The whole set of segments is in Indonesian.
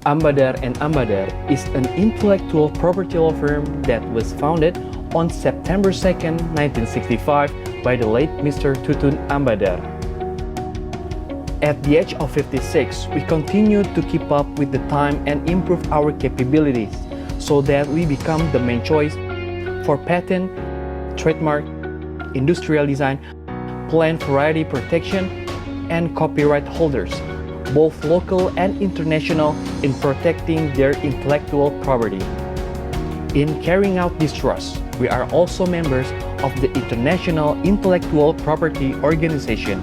Ambadar & Ambadar is an intellectual property law firm that was founded on September 2nd, 1965 by the late Mr. Tutun Ambadar. At the age of 56, we continue to keep up with the time and improve our capabilities so that we become the main choice for patent, trademark, industrial design, plant variety protection, and copyright holders, both local and international, in protecting their intellectual property. In carrying out this trust, we are also members of the International Intellectual Property Organization,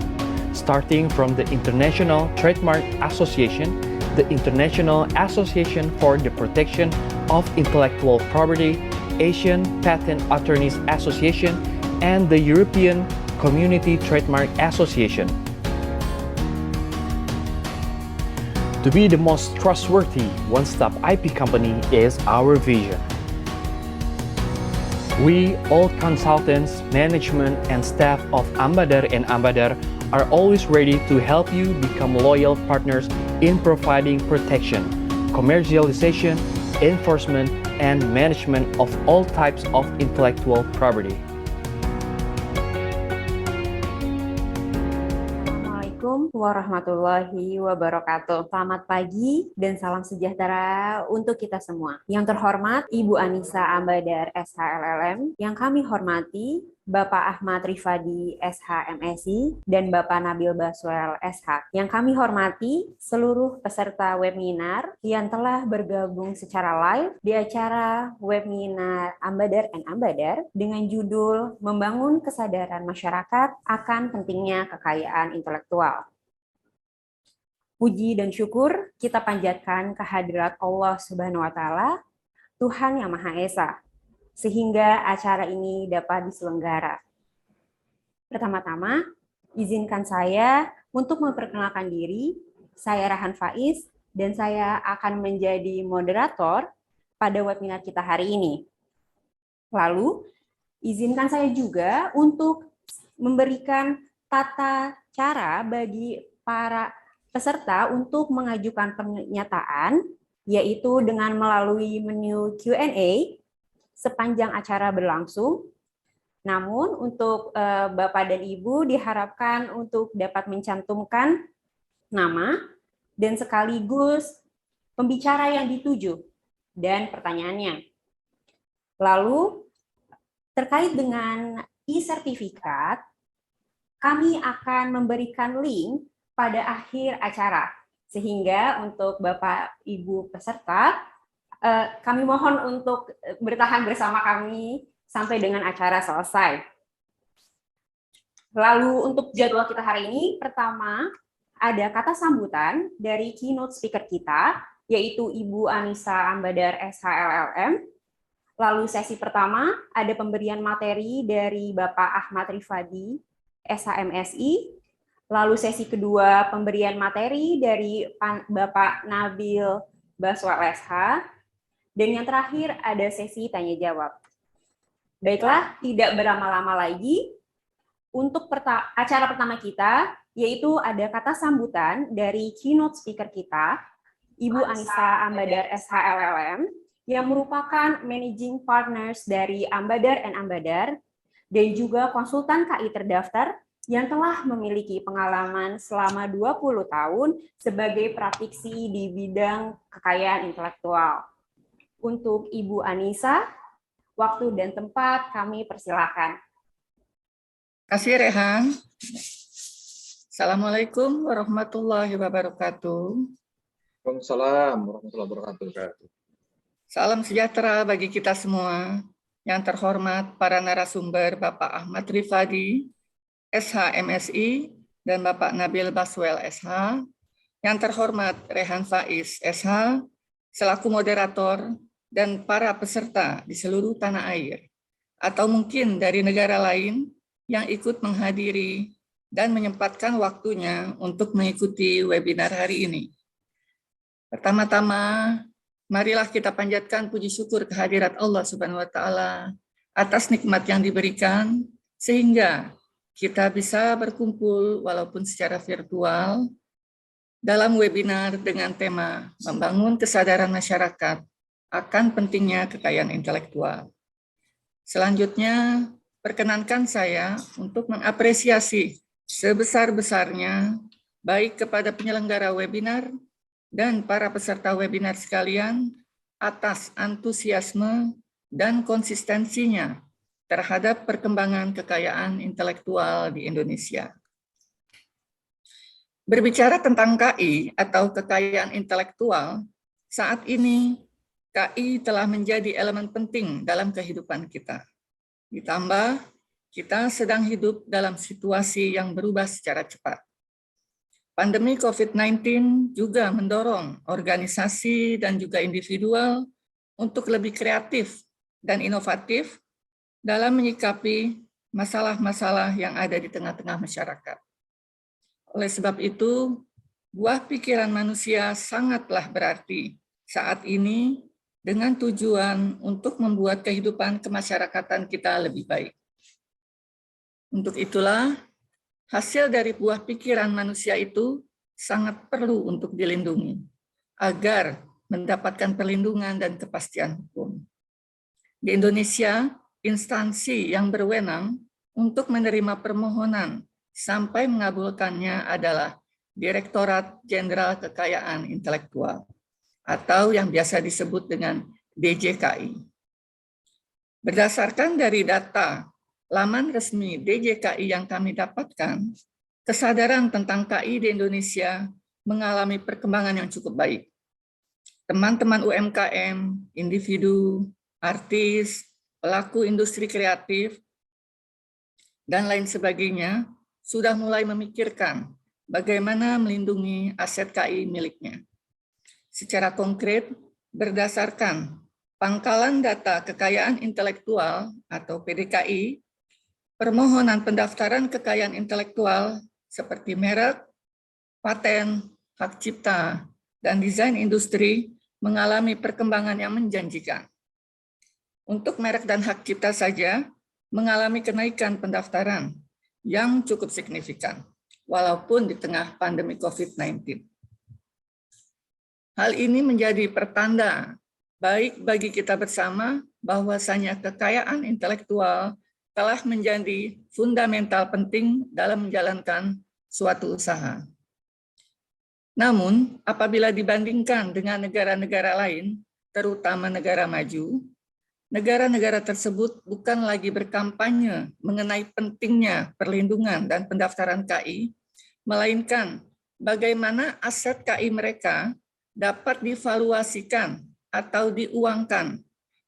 starting from the International Trademark Association, the International Association for the Protection of Intellectual Property, Asian Patent Attorneys Association, and the European Community Trademark Association. To be the most trustworthy one-stop IP company is our vision. We, all consultants, management, and staff of Ambadar & Ambadar are always ready to help you become loyal partners in providing protection, commercialization, enforcement, and management of all types of intellectual property. Assalamualaikum warahmatullahi wabarakatuh. Selamat pagi dan salam sejahtera untuk kita semua. Yang terhormat Ibu Anissa Ambadar SHLLM, yang kami hormati Bapak Ahmad Rifadi SH-MSI dan Bapak Nabil Baswell SH. Yang kami hormati seluruh peserta webinar yang telah bergabung secara live di acara webinar Ambadar & Ambadar dengan judul Membangun Kesadaran Masyarakat akan Pentingnya Kekayaan Intelektual. Puji dan syukur kita panjatkan kehadirat Allah Subhanahu wa Ta'ala, Tuhan Yang Maha Esa, sehingga acara ini dapat diselenggara. Pertama-tama, izinkan saya untuk memperkenalkan diri. Saya Rahan Faiz, dan saya akan menjadi moderator pada webinar kita hari ini. Lalu, izinkan saya juga untuk memberikan tata cara bagi para peserta untuk mengajukan pernyataan, yaitu dengan melalui menu Q&A sepanjang acara berlangsung. Namun untuk Bapak dan Ibu diharapkan untuk dapat mencantumkan nama dan sekaligus pembicara yang dituju dan pertanyaannya. Lalu terkait dengan e-sertifikat, kami akan memberikan link pada akhir acara, sehingga untuk Bapak Ibu peserta, kami mohon untuk bertahan bersama kami sampai dengan acara selesai. Lalu untuk jadwal kita hari ini, pertama ada kata sambutan dari keynote speaker kita, yaitu Ibu Anissa Ambadar SHLLM. Lalu sesi pertama ada pemberian materi dari Bapak Ahmad Rifadi SHMSI. Lalu sesi kedua pemberian materi dari Bapak Nabil Baswal SH. Dan yang terakhir ada sesi tanya jawab. Baiklah, tidak berlama-lama lagi. Untuk acara pertama kita, yaitu ada kata sambutan dari keynote speaker kita, Ibu Anissa Ambadar SHLLM, yang merupakan managing partners dari Ambadar and Ambadar, dan juga konsultan KI terdaftar yang telah memiliki pengalaman selama 20 tahun sebagai praktisi di bidang kekayaan intelektual. Untuk Ibu Anissa, waktu dan tempat kami persilakan. Terima kasih Rehan. Assalamualaikum warahmatullahi wabarakatuh. Waalaikumsalam warahmatullahi wabarakatuh. Salam sejahtera bagi kita semua. Yang terhormat para narasumber Bapak Ahmad Rifadi, SH MSI, dan Bapak Nabil Baswal SH. Yang terhormat Rehan Faiz SH, selaku moderator, dan para peserta di seluruh tanah air, atau mungkin dari negara lain yang ikut menghadiri dan menyempatkan waktunya untuk mengikuti webinar hari ini. Pertama-tama, marilah kita panjatkan puji syukur kehadirat Allah Subhanahu wa Ta'ala atas nikmat yang diberikan, sehingga kita bisa berkumpul walaupun secara virtual dalam webinar dengan tema membangun kesadaran masyarakat akan pentingnya kekayaan intelektual. Selanjutnya, perkenankan saya untuk mengapresiasi sebesar-besarnya baik kepada penyelenggara webinar dan para peserta webinar sekalian atas antusiasme dan konsistensinya terhadap perkembangan kekayaan intelektual di Indonesia. Berbicara tentang KI atau kekayaan intelektual, saat ini KI telah menjadi elemen penting dalam kehidupan kita. Ditambah, kita sedang hidup dalam situasi yang berubah secara cepat. Pandemi COVID-19 juga mendorong organisasi dan juga individual untuk lebih kreatif dan inovatif dalam menyikapi masalah-masalah yang ada di tengah-tengah masyarakat. Oleh sebab itu, buah pikiran manusia sangatlah berarti saat ini dengan tujuan untuk membuat kehidupan kemasyarakatan kita lebih baik. Untuk itulah, hasil dari buah pikiran manusia itu sangat perlu untuk dilindungi, agar mendapatkan perlindungan dan kepastian hukum. Di Indonesia, instansi yang berwenang untuk menerima permohonan sampai mengabulkannya adalah Direktorat Jenderal Kekayaan Intelektual, atau yang biasa disebut dengan DJKI. Berdasarkan dari data laman resmi DJKI yang kami dapatkan, kesadaran tentang KI di Indonesia mengalami perkembangan yang cukup baik. Teman-teman UMKM, individu, artis, pelaku industri kreatif, dan lain sebagainya sudah mulai memikirkan bagaimana melindungi aset KI miliknya. Secara konkret, berdasarkan Pangkalan Data Kekayaan Intelektual atau PDKI, permohonan pendaftaran kekayaan intelektual seperti merek, paten, hak cipta, dan desain industri mengalami perkembangan yang menjanjikan. Untuk merek dan hak cipta saja mengalami kenaikan pendaftaran yang cukup signifikan, walaupun di tengah pandemi COVID-19. Hal ini menjadi pertanda baik bagi kita bersama bahwasanya kekayaan intelektual telah menjadi fundamental penting dalam menjalankan suatu usaha. Namun, apabila dibandingkan dengan negara-negara lain, terutama negara maju, negara-negara tersebut bukan lagi berkampanye mengenai pentingnya perlindungan dan pendaftaran KI, melainkan bagaimana aset KI mereka dapat divaluasikan atau diuangkan,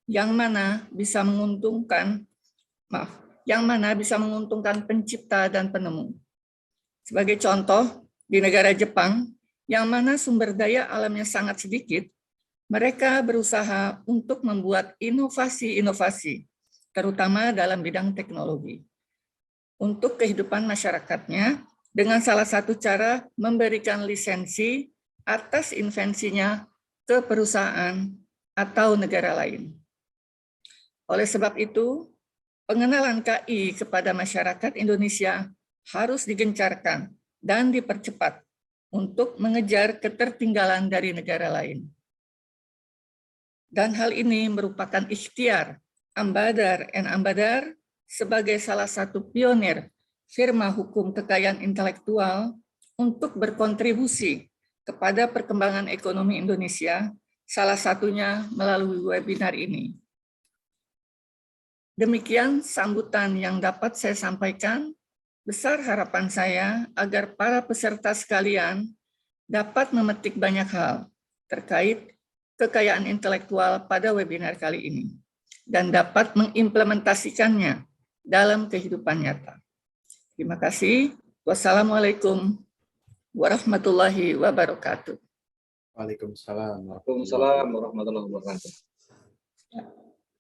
yang mana bisa menguntungkan pencipta dan penemu. Sebagai contoh, di negara Jepang, yang mana sumber daya alamnya sangat sedikit, mereka berusaha untuk membuat inovasi-inovasi, terutama dalam bidang teknologi, untuk kehidupan masyarakatnya dengan salah satu cara memberikan lisensi atas invensinya ke perusahaan atau negara lain. Oleh sebab itu, pengenalan KI kepada masyarakat Indonesia harus digencarkan dan dipercepat untuk mengejar ketertinggalan dari negara lain. Dan hal ini merupakan ikhtiar Ambadar & Ambadar sebagai salah satu pionir firma hukum kekayaan intelektual untuk berkontribusi kepada perkembangan ekonomi Indonesia, salah satunya melalui webinar ini. Demikian sambutan yang dapat saya sampaikan. Besar harapan saya agar para peserta sekalian dapat memetik banyak hal terkait kekayaan intelektual pada webinar kali ini dan dapat mengimplementasikannya dalam kehidupan nyata. Terima kasih. Wassalamualaikum warahmatullahi wabarakatuh. Waalaikumsalam warahmatullahi wabarakatuh.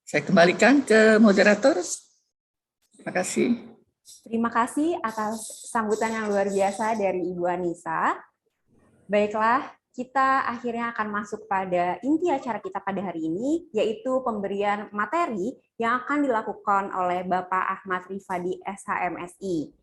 Saya kembalikan ke moderator. Terima kasih. Terima kasih atas sambutan yang luar biasa dari Ibu Anissa. Baiklah, kita akhirnya akan masuk pada inti acara kita pada hari ini, yaitu pemberian materi yang akan dilakukan oleh Bapak Ahmad Rifadi, SHMSI.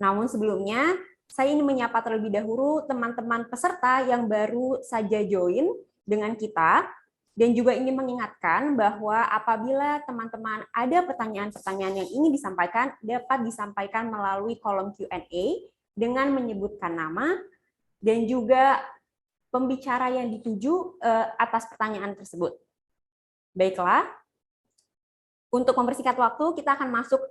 Namun sebelumnya, saya ingin menyapa terlebih dahulu teman-teman peserta yang baru saja join dengan kita, dan juga ingin mengingatkan bahwa apabila teman-teman ada pertanyaan-pertanyaan yang ingin disampaikan, dapat disampaikan melalui kolom Q&A dengan menyebutkan nama dan juga pembicara yang dituju atas pertanyaan tersebut. Baiklah, untuk mempersingkat waktu, kita akan masuk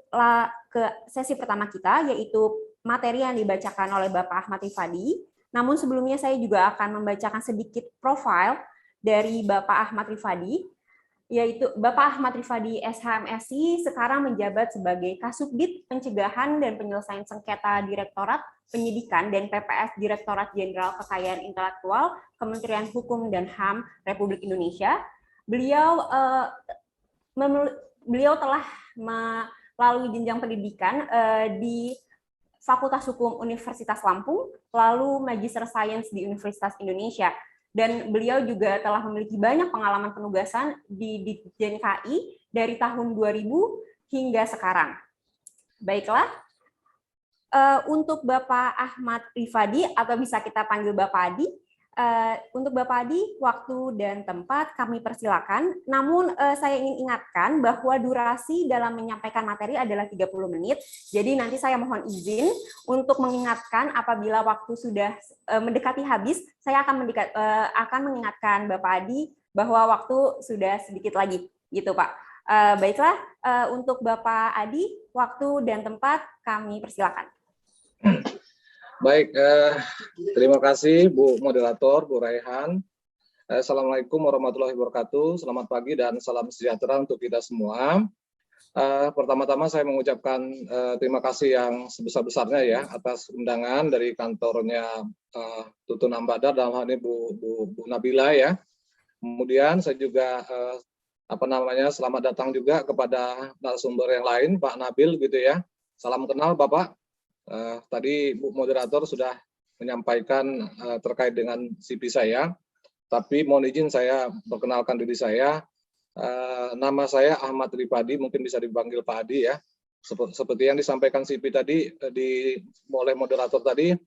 ke sesi pertama kita, yaitu materi yang dibacakan oleh Bapak Ahmad Rifadi. Namun sebelumnya saya juga akan membacakan sedikit profil dari Bapak Ahmad Rifadi, yaitu Bapak Ahmad Rifadi SHMSI sekarang menjabat sebagai Kasubdit Pencegahan dan Penyelesaian Sengketa Direktorat Penyidikan dan PPS Direktorat Jenderal Kekayaan Intelektual Kementerian Hukum dan HAM Republik Indonesia. Beliau telah melalui jenjang pendidikan di Fakultas Hukum Universitas Lampung, lalu Magister Sains di Universitas Indonesia. Dan beliau juga telah memiliki banyak pengalaman penugasan di Ditjen KI dari tahun 2000 hingga sekarang. Baiklah, untuk Bapak Ahmad Rifadi, atau bisa kita panggil Bapak Adi, untuk Bapak Adi, waktu dan tempat kami persilakan. Namun saya ingin ingatkan bahwa durasi dalam menyampaikan materi adalah 30 menit. Jadi nanti saya mohon izin untuk mengingatkan apabila waktu sudah mendekati habis, saya akan mengingatkan Bapak Adi bahwa waktu sudah sedikit lagi, gitu Pak. Baiklah, untuk Bapak Adi, waktu dan tempat kami persilakan. Baik, terima kasih Bu Moderator, Bu Raihan. Assalamualaikum warahmatullahi wabarakatuh. Selamat pagi dan salam sejahtera untuk kita semua. Pertama-tama saya mengucapkan terima kasih yang sebesar-besarnya ya atas undangan dari kantornya Tutun Ambadar, dalam hal ini Bu Nabila ya. Kemudian saya juga selamat datang juga kepada narasumber yang lain, Pak Nabil gitu ya. Salam kenal Bapak. Tadi Bu Moderator sudah menyampaikan terkait dengan CV saya, tapi mohon izin saya perkenalkan diri saya. Nama saya Ahmad Rifadi, mungkin bisa dipanggil Pak Adi ya. Seperti yang disampaikan CV tadi oleh moderator tadi,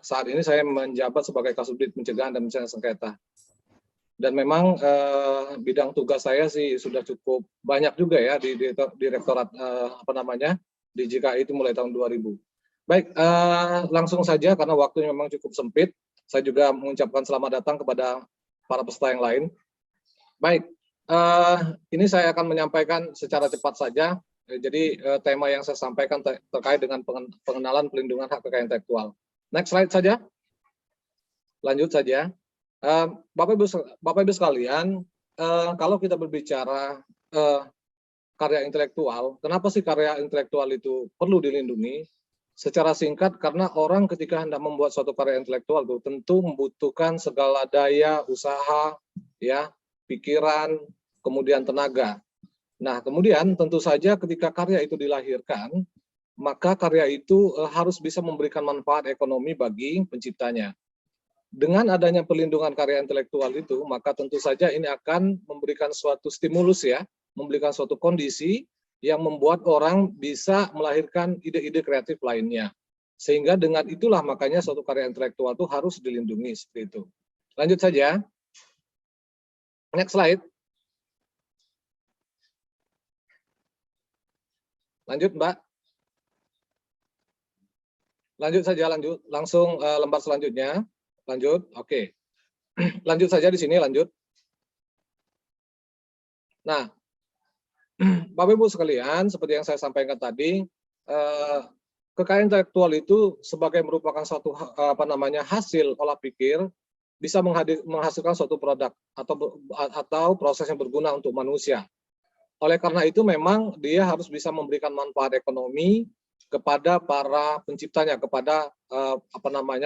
saat ini saya menjabat sebagai Kasubdit Pencegahan dan Penyelesaian Sengketa. Dan memang bidang tugas saya sih sudah cukup banyak juga ya di Direktorat di JKI itu mulai tahun 2000. Baik, langsung saja karena waktunya memang cukup sempit. Saya juga mengucapkan selamat datang kepada para peserta yang lain. Baik, ini saya akan menyampaikan secara cepat saja. Jadi tema yang saya sampaikan terkait dengan pengenalan pelindungan hak kekayaan intelektual. Next slide saja. Lanjut saja. Bapak Ibu sekalian, kalau kita berbicara karya intelektual, kenapa sih karya intelektual itu perlu dilindungi? Secara singkat, karena orang ketika hendak membuat suatu karya intelektual itu tentu membutuhkan segala daya, usaha, ya, pikiran, kemudian tenaga. Nah, kemudian tentu saja ketika karya itu dilahirkan, maka karya itu harus bisa memberikan manfaat ekonomi bagi penciptanya. Dengan adanya perlindungan karya intelektual itu, maka tentu saja ini akan memberikan suatu stimulus ya, memberikan suatu kondisi yang membuat orang bisa melahirkan ide-ide kreatif lainnya. Sehingga dengan itulah makanya suatu karya intelektual itu harus dilindungi seperti itu. Lanjut saja. Next slide. Lanjut, Mbak. Lanjut saja, lanjut. Langsung lembar selanjutnya. Lanjut, oke. Lanjut saja di sini, lanjut. Nah, Bapak Ibu sekalian, seperti yang saya sampaikan tadi, kekayaan intelektual itu sebagai merupakan suatu hasil olah pikir bisa menghasilkan suatu produk atau proses yang berguna untuk manusia. Oleh karena itu memang dia harus bisa memberikan manfaat ekonomi kepada para penciptanya, kepada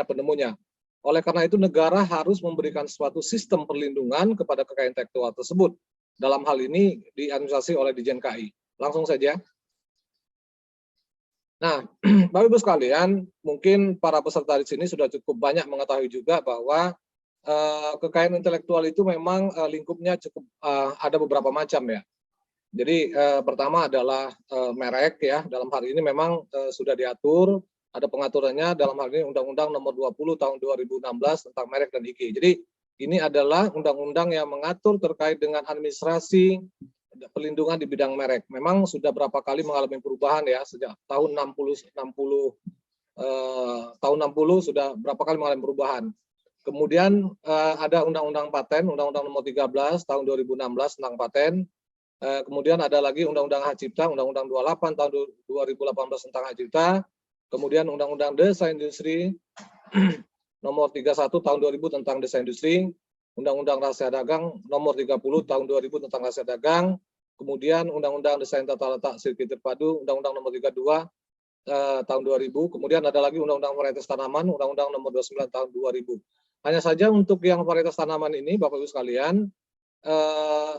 penemunya. Oleh karena itu negara harus memberikan suatu sistem perlindungan kepada kekayaan intelektual tersebut. Dalam hal ini diadministrasi oleh Ditjen KI. Langsung saja. Nah, Bapak Ibu sekalian, mungkin para peserta di sini sudah cukup banyak mengetahui juga bahwa kekayaan intelektual itu memang lingkupnya cukup ada beberapa macam ya. Jadi pertama adalah merek ya. Dalam hal ini memang sudah diatur, ada pengaturannya dalam hal ini Undang-Undang Nomor 20 Tahun 2016 tentang merek dan IG. Jadi ini adalah undang-undang yang mengatur terkait dengan administrasi perlindungan di bidang merek. Memang sudah berapa kali mengalami perubahan ya, sejak tahun 60 sudah berapa kali mengalami perubahan. Kemudian ada Undang-Undang Paten, Undang-Undang Nomor 13 Tahun 2016 tentang paten. Kemudian ada lagi Undang-Undang Hak Cipta, Undang-Undang 28 Tahun 2018 tentang Hak Cipta. Kemudian Undang-Undang Desa Industri Nomor 31 Tahun 2000 tentang Desa Industri, Undang-Undang Rahasia Dagang Nomor 30 Tahun 2000 tentang Rahasia Dagang, kemudian Undang-Undang Desain Tata Letak Sirkuit Terpadu, Undang-Undang Nomor 32 Tahun 2000, kemudian ada lagi Undang-Undang Varietas Tanaman, Undang-Undang Nomor 29 Tahun 2000. Hanya saja untuk yang varietas tanaman ini, Bapak Ibu sekalian,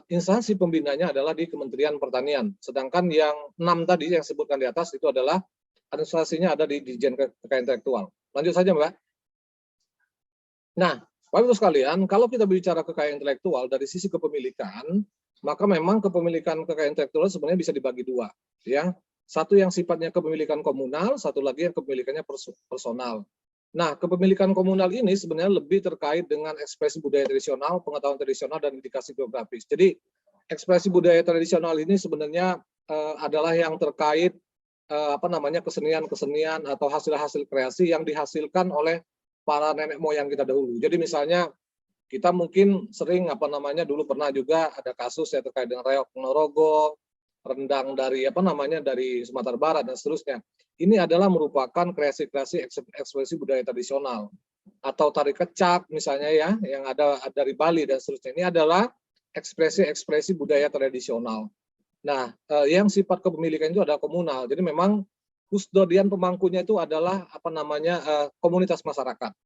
instansi pembinanya adalah di Kementerian Pertanian. Sedangkan yang 6 tadi yang disebutkan di atas itu adalah administrasinya ada di Ditjen Kekayaan Intelektual. Lanjut saja, Mbak. Nah, Bapak Ibu sekalian, kalau kita bicara kekayaan intelektual dari sisi kepemilikan, maka memang kepemilikan kekayaan intelektual sebenarnya bisa dibagi dua, ya. Satu yang sifatnya kepemilikan komunal, satu lagi yang kepemilikannya personal. Nah, kepemilikan komunal ini sebenarnya lebih terkait dengan ekspresi budaya tradisional, pengetahuan tradisional, dan indikasi geografis. Jadi, ekspresi budaya tradisional ini sebenarnya adalah yang terkait kesenian-kesenian atau hasil-hasil kreasi yang dihasilkan oleh para nenek moyang kita dahulu. Jadi misalnya kita mungkin sering dulu pernah juga ada kasus ya terkait dengan reok Ponorogo, rendang dari dari Sumatera Barat dan seterusnya. Ini adalah merupakan kreasi-kreasi ekspresi budaya tradisional. Atau tari kecak misalnya ya yang ada dari Bali dan seterusnya. Ini adalah ekspresi-ekspresi budaya tradisional. Nah, yang sifat kepemilikan itu adalah komunal. Jadi memang kustodian pemangkunya itu adalah komunitas masyarakat.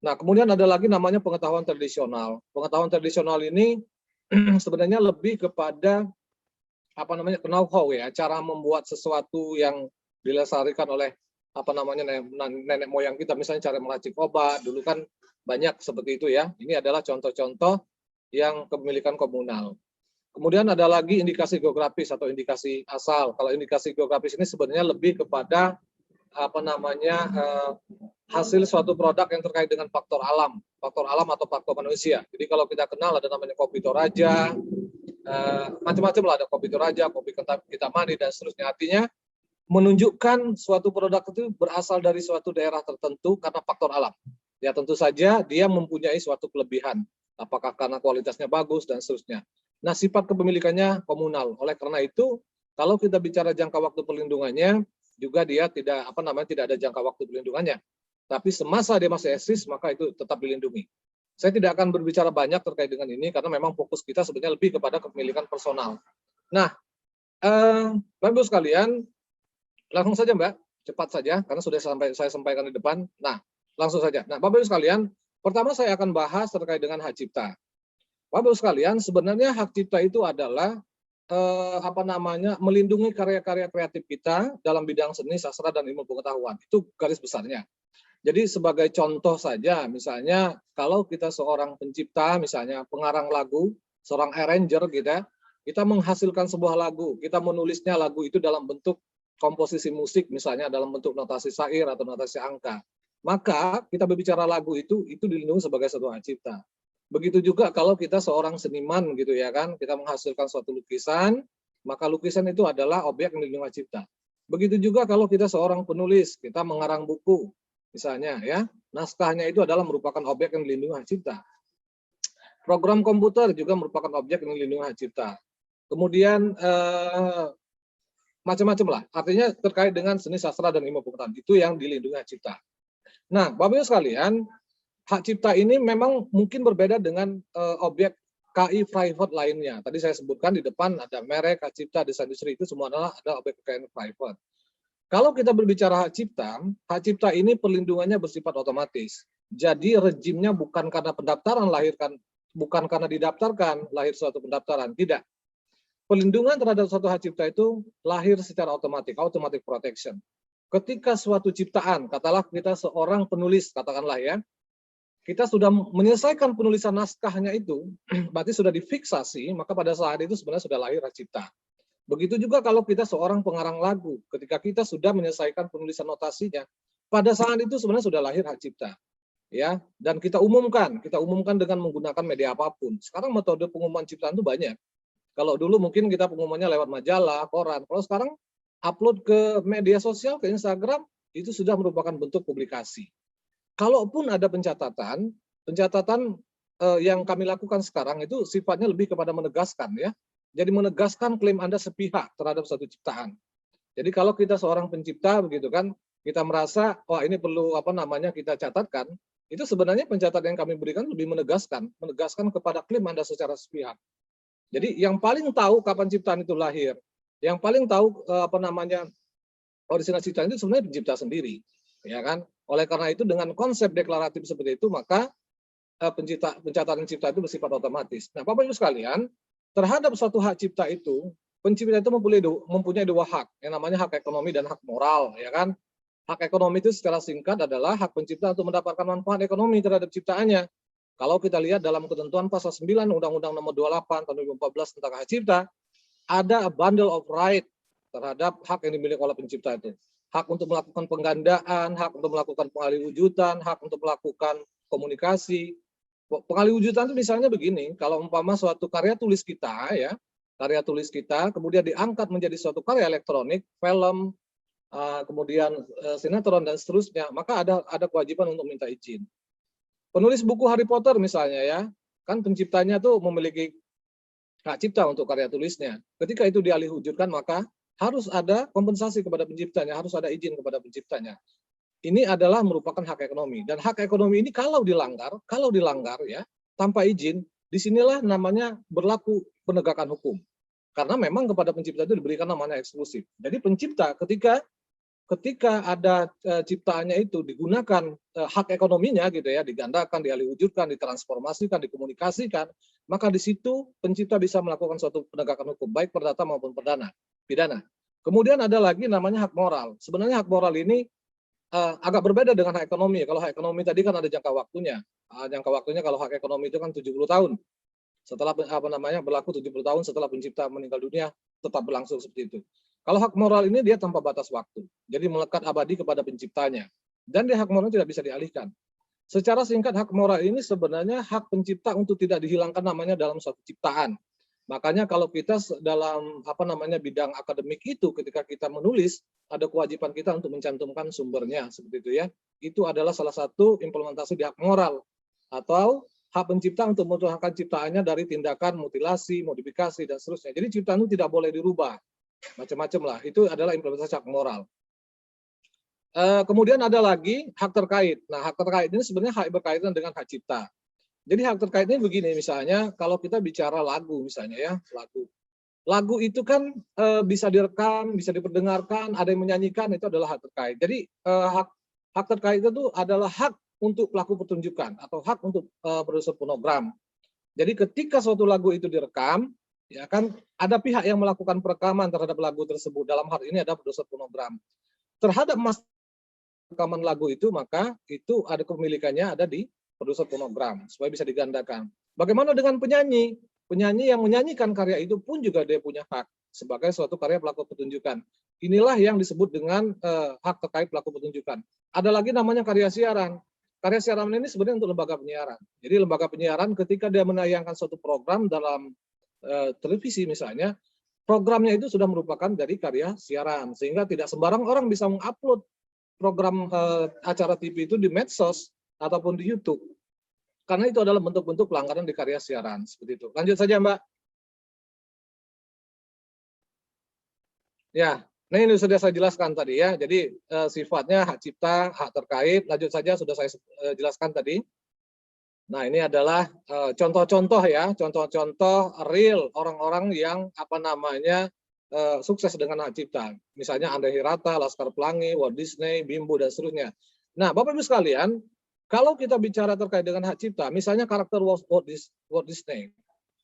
Nah, kemudian ada lagi namanya pengetahuan tradisional. Pengetahuan tradisional ini sebenarnya lebih kepada know-how ya, cara membuat sesuatu yang dilestarikan oleh nenek moyang kita, misalnya cara meracik obat. Dulu kan banyak seperti itu ya. Ini adalah contoh-contoh yang kepemilikan komunal. Kemudian ada lagi indikasi geografis atau indikasi asal. Kalau indikasi geografis ini sebenarnya lebih kepada hasil suatu produk yang terkait dengan faktor alam atau faktor manusia. Jadi kalau kita kenal ada namanya kopi Toraja, macam-macam lah, ada kopi Toraja, kopi Kintamani dan seterusnya. Artinya menunjukkan suatu produk itu berasal dari suatu daerah tertentu karena faktor alam. Ya tentu saja dia mempunyai suatu kelebihan, apakah karena kualitasnya bagus dan seterusnya. Nah, sifat kepemilikannya komunal. Oleh karena itu, kalau kita bicara jangka waktu perlindungannya, juga dia tidak ada jangka waktu perlindungannya. Tapi semasa dia masih eksis, maka itu tetap dilindungi. Saya tidak akan berbicara banyak terkait dengan ini karena memang fokus kita sebenarnya lebih kepada kepemilikan personal. Nah, Bapak Ibu sekalian, langsung saja Mbak, cepat saja karena sudah saya sampaikan di depan. Nah, langsung saja. Nah, Bapak Ibu sekalian, pertama saya akan bahas terkait dengan hak cipta. Bapak Ibu sekalian, sebenarnya hak cipta itu adalah melindungi karya-karya kreatif kita dalam bidang seni, sastra, dan ilmu pengetahuan. Itu garis besarnya. Jadi sebagai contoh saja, misalnya kalau kita seorang pencipta, misalnya pengarang lagu, seorang arranger kita menghasilkan sebuah lagu, kita menulisnya lagu itu dalam bentuk komposisi musik, misalnya dalam bentuk notasi syair atau notasi angka. Maka kita berbicara lagu itu dilindungi sebagai satu hak cipta. Begitu juga kalau kita seorang seniman gitu ya kan, kita menghasilkan suatu lukisan, maka lukisan itu adalah objek yang dilindungi hak cipta. Begitu juga kalau kita seorang penulis, kita mengarang buku, misalnya ya, naskahnya itu adalah merupakan objek yang dilindungi hak cipta. Program komputer juga merupakan objek yang dilindungi hak cipta. Kemudian macam-macam lah, artinya terkait dengan seni, sastra, dan ilmu pengetahuan, itu yang dilindungi hak cipta. Nah, Bapak Ibu sekalian, hak cipta ini memang mungkin berbeda dengan objek KI private lainnya. Tadi saya sebutkan di depan ada merek, hak cipta, desain industri, itu semua adalah objek kekayaan private. Kalau kita berbicara hak cipta ini perlindungannya bersifat otomatis. Jadi rejimnya bukan karena pendaftaran bukan karena didaftarkan lahir suatu pendaftaran, tidak. Perlindungan terhadap suatu hak cipta itu lahir secara otomatis, automatic protection. Ketika suatu ciptaan, katakanlah kita seorang penulis, katakanlah ya, kita sudah menyelesaikan penulisan naskahnya itu, berarti sudah difiksasi, maka pada saat itu sebenarnya sudah lahir hak cipta. Begitu juga kalau kita seorang pengarang lagu, ketika kita sudah menyelesaikan penulisan notasinya, pada saat itu sebenarnya sudah lahir hak cipta. Ya, dan kita umumkan dengan menggunakan media apapun. Sekarang metode pengumuman ciptaan itu banyak. Kalau dulu mungkin kita pengumumannya lewat majalah, koran. Kalau sekarang upload ke media sosial, ke Instagram, itu sudah merupakan bentuk publikasi. Kalaupun ada pencatatan yang kami lakukan sekarang itu sifatnya lebih kepada menegaskan ya. Jadi menegaskan klaim Anda sepihak terhadap satu ciptaan. Jadi kalau kita seorang pencipta begitu kan, kita merasa wah ini perlu kita catatkan, itu sebenarnya pencatatan yang kami berikan lebih menegaskan kepada klaim Anda secara sepihak. Jadi yang paling tahu kapan ciptaan itu lahir, yang paling tahu orisinal ciptaan itu sebenarnya pencipta sendiri, ya kan? Oleh karena itu dengan konsep deklaratif seperti itu maka pencatatan cipta itu bersifat otomatis. Nah, Bapak Ibu sekalian, terhadap suatu hak cipta itu, pencipta itu mempunyai dua hak, yang namanya hak ekonomi dan hak moral, ya kan? Hak ekonomi itu secara singkat adalah hak pencipta untuk mendapatkan manfaat ekonomi terhadap ciptaannya. Kalau kita lihat dalam ketentuan pasal 9 Undang-Undang Nomor 28 Tahun 2014 tentang hak cipta, ada a bundle of right terhadap hak yang dimiliki oleh pencipta itu. Hak untuk melakukan penggandaan, hak untuk melakukan pengalihwujudan, hak untuk melakukan komunikasi. Pengalihwujudan itu misalnya begini, kalau umpama suatu karya tulis kita kemudian diangkat menjadi suatu karya elektronik, film, kemudian sinetron dan seterusnya, maka ada kewajiban untuk minta izin. Penulis buku Harry Potter misalnya ya, kan penciptanya tuh memiliki hak cipta untuk karya tulisnya. Ketika itu dialihwujudkan maka harus ada kompensasi kepada penciptanya, harus ada izin kepada penciptanya. Ini adalah merupakan hak ekonomi, dan hak ekonomi ini kalau dilanggar ya tanpa izin, disinilah namanya berlaku penegakan hukum. Karena memang kepada pencipta itu diberikan namanya eksklusif. Jadi pencipta ketika ada ciptaannya itu digunakan hak ekonominya gitu ya, digandakan, dialihwujudkan, ditransformasikan, dikomunikasikan, maka di situ pencipta bisa melakukan suatu penegakan hukum baik perdata maupun pidana. Kemudian ada lagi namanya hak moral. Sebenarnya hak moral ini agak berbeda dengan hak ekonomi. Kalau hak ekonomi tadi kan ada jangka waktunya. Jangka waktunya kalau hak ekonomi itu kan 70 tahun. Setelah berlaku 70 tahun setelah pencipta meninggal dunia tetap berlangsung seperti itu. Kalau hak moral ini dia tanpa batas waktu. Jadi melekat abadi kepada penciptanya. Dan di hak moral tidak bisa dialihkan. Secara singkat hak moral ini sebenarnya hak pencipta untuk tidak dihilangkan namanya dalam suatu ciptaan. Makanya kalau kita dalam bidang akademik itu ketika kita menulis ada kewajiban kita untuk mencantumkan sumbernya seperti itu ya. Itu adalah salah satu implementasi di hak moral atau hak pencipta untuk menuturkan ciptaannya dari tindakan mutilasi, modifikasi dan seterusnya. Jadi ciptaan itu tidak boleh dirubah. Macam-macam lah. Itu adalah implementasi hak moral. Kemudian ada lagi hak terkait. Nah, hak terkait ini sebenarnya hak berkaitan dengan hak cipta. Jadi hak terkaitnya begini, misalnya kalau kita bicara lagu misalnya ya, lagu itu kan bisa direkam, bisa diperdengarkan, ada yang menyanyikan, itu adalah hak terkait. Jadi hak terkait itu adalah hak untuk pelaku pertunjukan atau hak untuk produser fonogram. Jadi ketika suatu lagu itu direkam, ya kan ada pihak yang melakukan perekaman terhadap lagu tersebut, dalam hal ini ada produser fonogram. Terhadap rekaman lagu itu, maka itu ada kepemilikannya ada di produser fonogram supaya bisa digandakan. Bagaimana dengan penyanyi? Penyanyi yang menyanyikan karya itu pun juga dia punya hak sebagai suatu karya pelaku pertunjukan. Inilah yang disebut dengan hak terkait pelaku pertunjukan. Ada lagi namanya karya siaran. Karya siaran ini sebenarnya untuk lembaga penyiaran. Jadi lembaga penyiaran ketika dia menayangkan suatu program dalam televisi misalnya, programnya itu sudah merupakan dari karya siaran, sehingga tidak sembarang orang bisa mengupload program acara TV itu di medsos ataupun di YouTube. Karena itu adalah bentuk-bentuk pelanggaran di karya siaran. Seperti itu. Lanjut saja, Mbak. Ya, nah ini sudah saya jelaskan tadi ya. Jadi sifatnya hak cipta, hak terkait. Lanjut saja, sudah saya jelaskan tadi. Nah, ini adalah contoh-contoh ya, contoh-contoh real orang-orang yang sukses dengan hak cipta. Misalnya Andre Hirata, Laskar Pelangi, Walt Disney, Bimbo, dan seterusnya. Nah, Bapak Ibu sekalian, kalau kita bicara terkait dengan hak cipta, misalnya karakter Walt Disney,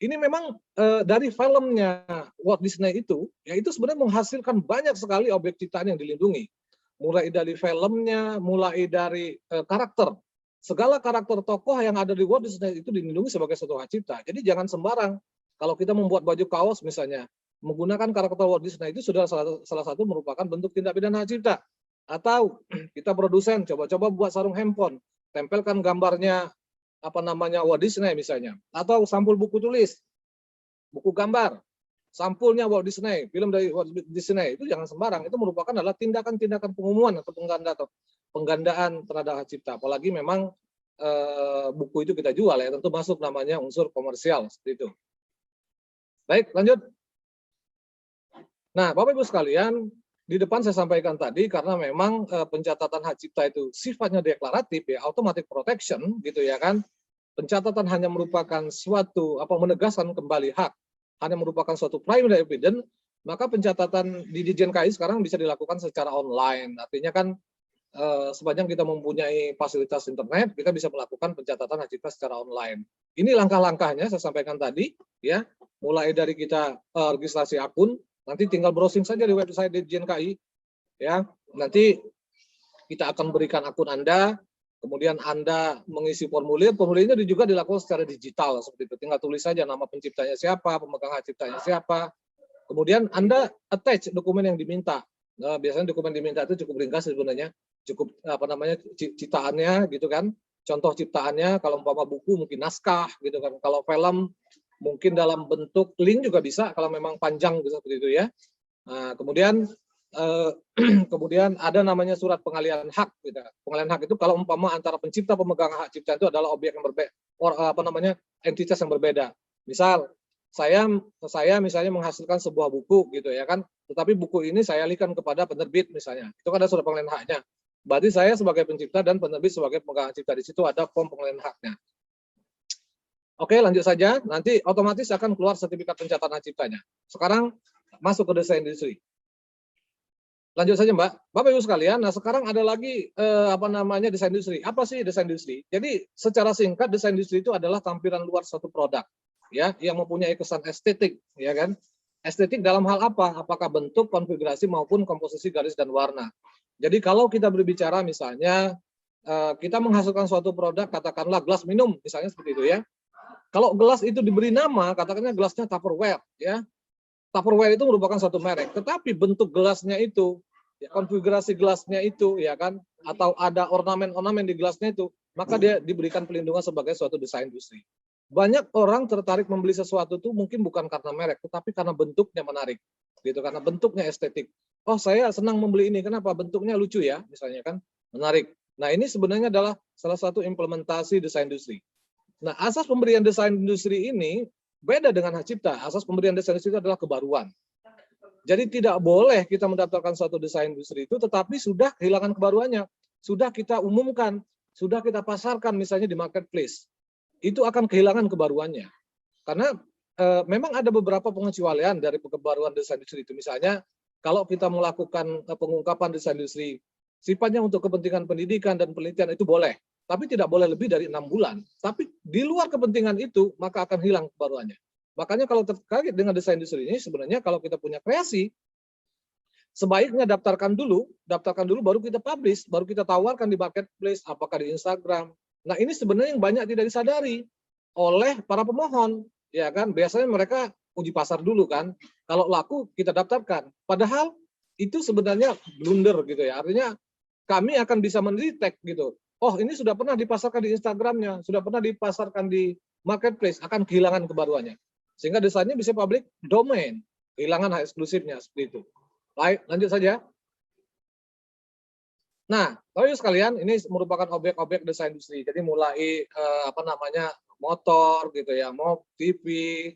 ini memang dari filmnya Walt Disney itu, ya itu sebenarnya menghasilkan banyak sekali objek ciptaan yang dilindungi. Mulai dari filmnya, mulai dari karakter. Segala karakter tokoh yang ada di Walt Disney itu dilindungi sebagai suatu hak cipta. Jadi jangan sembarang. Kalau kita membuat baju kaos misalnya, menggunakan karakter Walt Disney itu sudah salah satu merupakan bentuk tindak pidana hak cipta. Atau kita produsen coba-coba buat sarung handphone, tempelkan gambarnya Walt Disney misalnya. Atau sampul buku tulis, buku gambar, sampulnya Walt Disney, film dari Walt Disney, itu jangan sembarang. Itu merupakan adalah tindakan-tindakan pengumuman atau penggandaan terhadap hak cipta. Apalagi memang buku itu kita jual ya, tentu masuk namanya unsur komersial seperti itu. Baik, lanjut. Nah, Bapak Ibu sekalian, di depan saya sampaikan tadi karena memang pencatatan hak cipta itu sifatnya deklaratif ya, automatic protection gitu ya kan. Pencatatan hanya merupakan suatu menegaskan kembali hak, hanya merupakan suatu primary evidence, maka pencatatan di Ditjen KI sekarang bisa dilakukan secara online. Artinya kan sepanjang kita mempunyai fasilitas internet, kita bisa melakukan pencatatan hak cipta secara online. Ini langkah-langkahnya saya sampaikan tadi, ya. Mulai dari kita registrasi akun, nanti tinggal browsing saja di website Ditjen KI, ya. Nanti kita akan berikan akun Anda, kemudian Anda mengisi formulir, formulirnya juga dilakukan secara digital seperti itu. Tinggal tulis saja nama penciptanya siapa, pemegang hak ciptanya siapa. Kemudian Anda attach dokumen yang diminta. Nah, biasanya dokumen diminta itu cukup ringkas sebenarnya. Cukup ciptaannya gitu kan, contoh ciptaannya. Kalau umpama buku mungkin naskah gitu kan, kalau film mungkin dalam bentuk link juga bisa kalau memang panjang gitu, seperti itu ya. Nah, kemudian ada namanya surat pengalihan hak gitu. Pengalihan hak itu kalau umpama antara pencipta pemegang hak cipta itu adalah objek yang berbeda, entitas yang berbeda. Misal saya misalnya menghasilkan sebuah buku gitu ya kan, tetapi buku ini saya alihkan kepada penerbit misalnya, itu kan ada surat pengalihan haknya. Berarti saya sebagai pencipta dan penerbit sebagai pemegang hak cipta, di situ ada form pengalihan haknya. Oke, lanjut saja. Nanti otomatis akan keluar sertifikat pencatatan hak ciptanya. Sekarang masuk ke desain industri. Lanjut saja, Mbak. Bapak Ibu sekalian, nah sekarang ada lagi desain industri. Apa sih desain industri? Jadi secara singkat desain industri itu adalah tampilan luar suatu produk, ya, yang mempunyai kesan estetik, ya kan? Estetik dalam hal apa? Apakah bentuk, konfigurasi maupun komposisi garis dan warna. Jadi kalau kita berbicara misalnya kita menghasilkan suatu produk, katakanlah gelas minum, misalnya seperti itu ya. Kalau gelas itu diberi nama, katakanlah gelasnya Tupperware, ya. Tupperware itu merupakan suatu merek, tetapi bentuk gelasnya itu, ya, konfigurasi gelasnya itu, ya kan, atau ada ornamen-ornamen di gelasnya itu, maka dia diberikan pelindungan sebagai suatu desain industri. Banyak orang tertarik membeli sesuatu itu mungkin bukan karena merek, tetapi karena bentuknya menarik, gitu, karena bentuknya estetik. Oh, saya senang membeli ini, kenapa? Bentuknya lucu ya, misalnya kan, menarik. Nah, ini sebenarnya adalah salah satu implementasi desain industri. Nah, asas pemberian desain industri ini beda dengan hak cipta. Asas pemberian desain industri itu adalah kebaruan. Jadi tidak boleh kita mendaftarkan suatu desain industri itu, tetapi sudah kehilangan kebaruannya. Sudah kita umumkan, sudah kita pasarkan misalnya di marketplace. Itu akan kehilangan kebaruannya. Karena memang ada beberapa pengecualian dari kebaruan desain industri itu. Misalnya, kalau kita melakukan pengungkapan desain industri, sifatnya untuk kepentingan pendidikan dan penelitian itu boleh. Tapi tidak boleh lebih dari 6 bulan. Tapi di luar kepentingan itu, maka akan hilang kebaruannya. Makanya kalau terkait dengan desain industri ini, sebenarnya kalau kita punya kreasi, sebaiknya daftarkan dulu baru kita publish, baru kita tawarkan di marketplace, apakah di Instagram. Nah, ini sebenarnya yang banyak tidak disadari oleh para pemohon, ya kan? Biasanya mereka uji pasar dulu kan. Kalau laku kita daftarkan. Padahal itu sebenarnya blunder gitu ya. Artinya kami akan bisa mendetek gitu. Oh, ini sudah pernah dipasarkan di Instagramnya, sudah pernah dipasarkan di marketplace, akan kehilangan kebaruannya. Sehingga desainnya bisa public domain, kehilangan hak eksklusifnya seperti itu. Baik, lanjut saja. Nah, Bapak Ibu sekalian, ini merupakan objek-objek desain industri. Jadi mulai motor gitu ya, mau TV,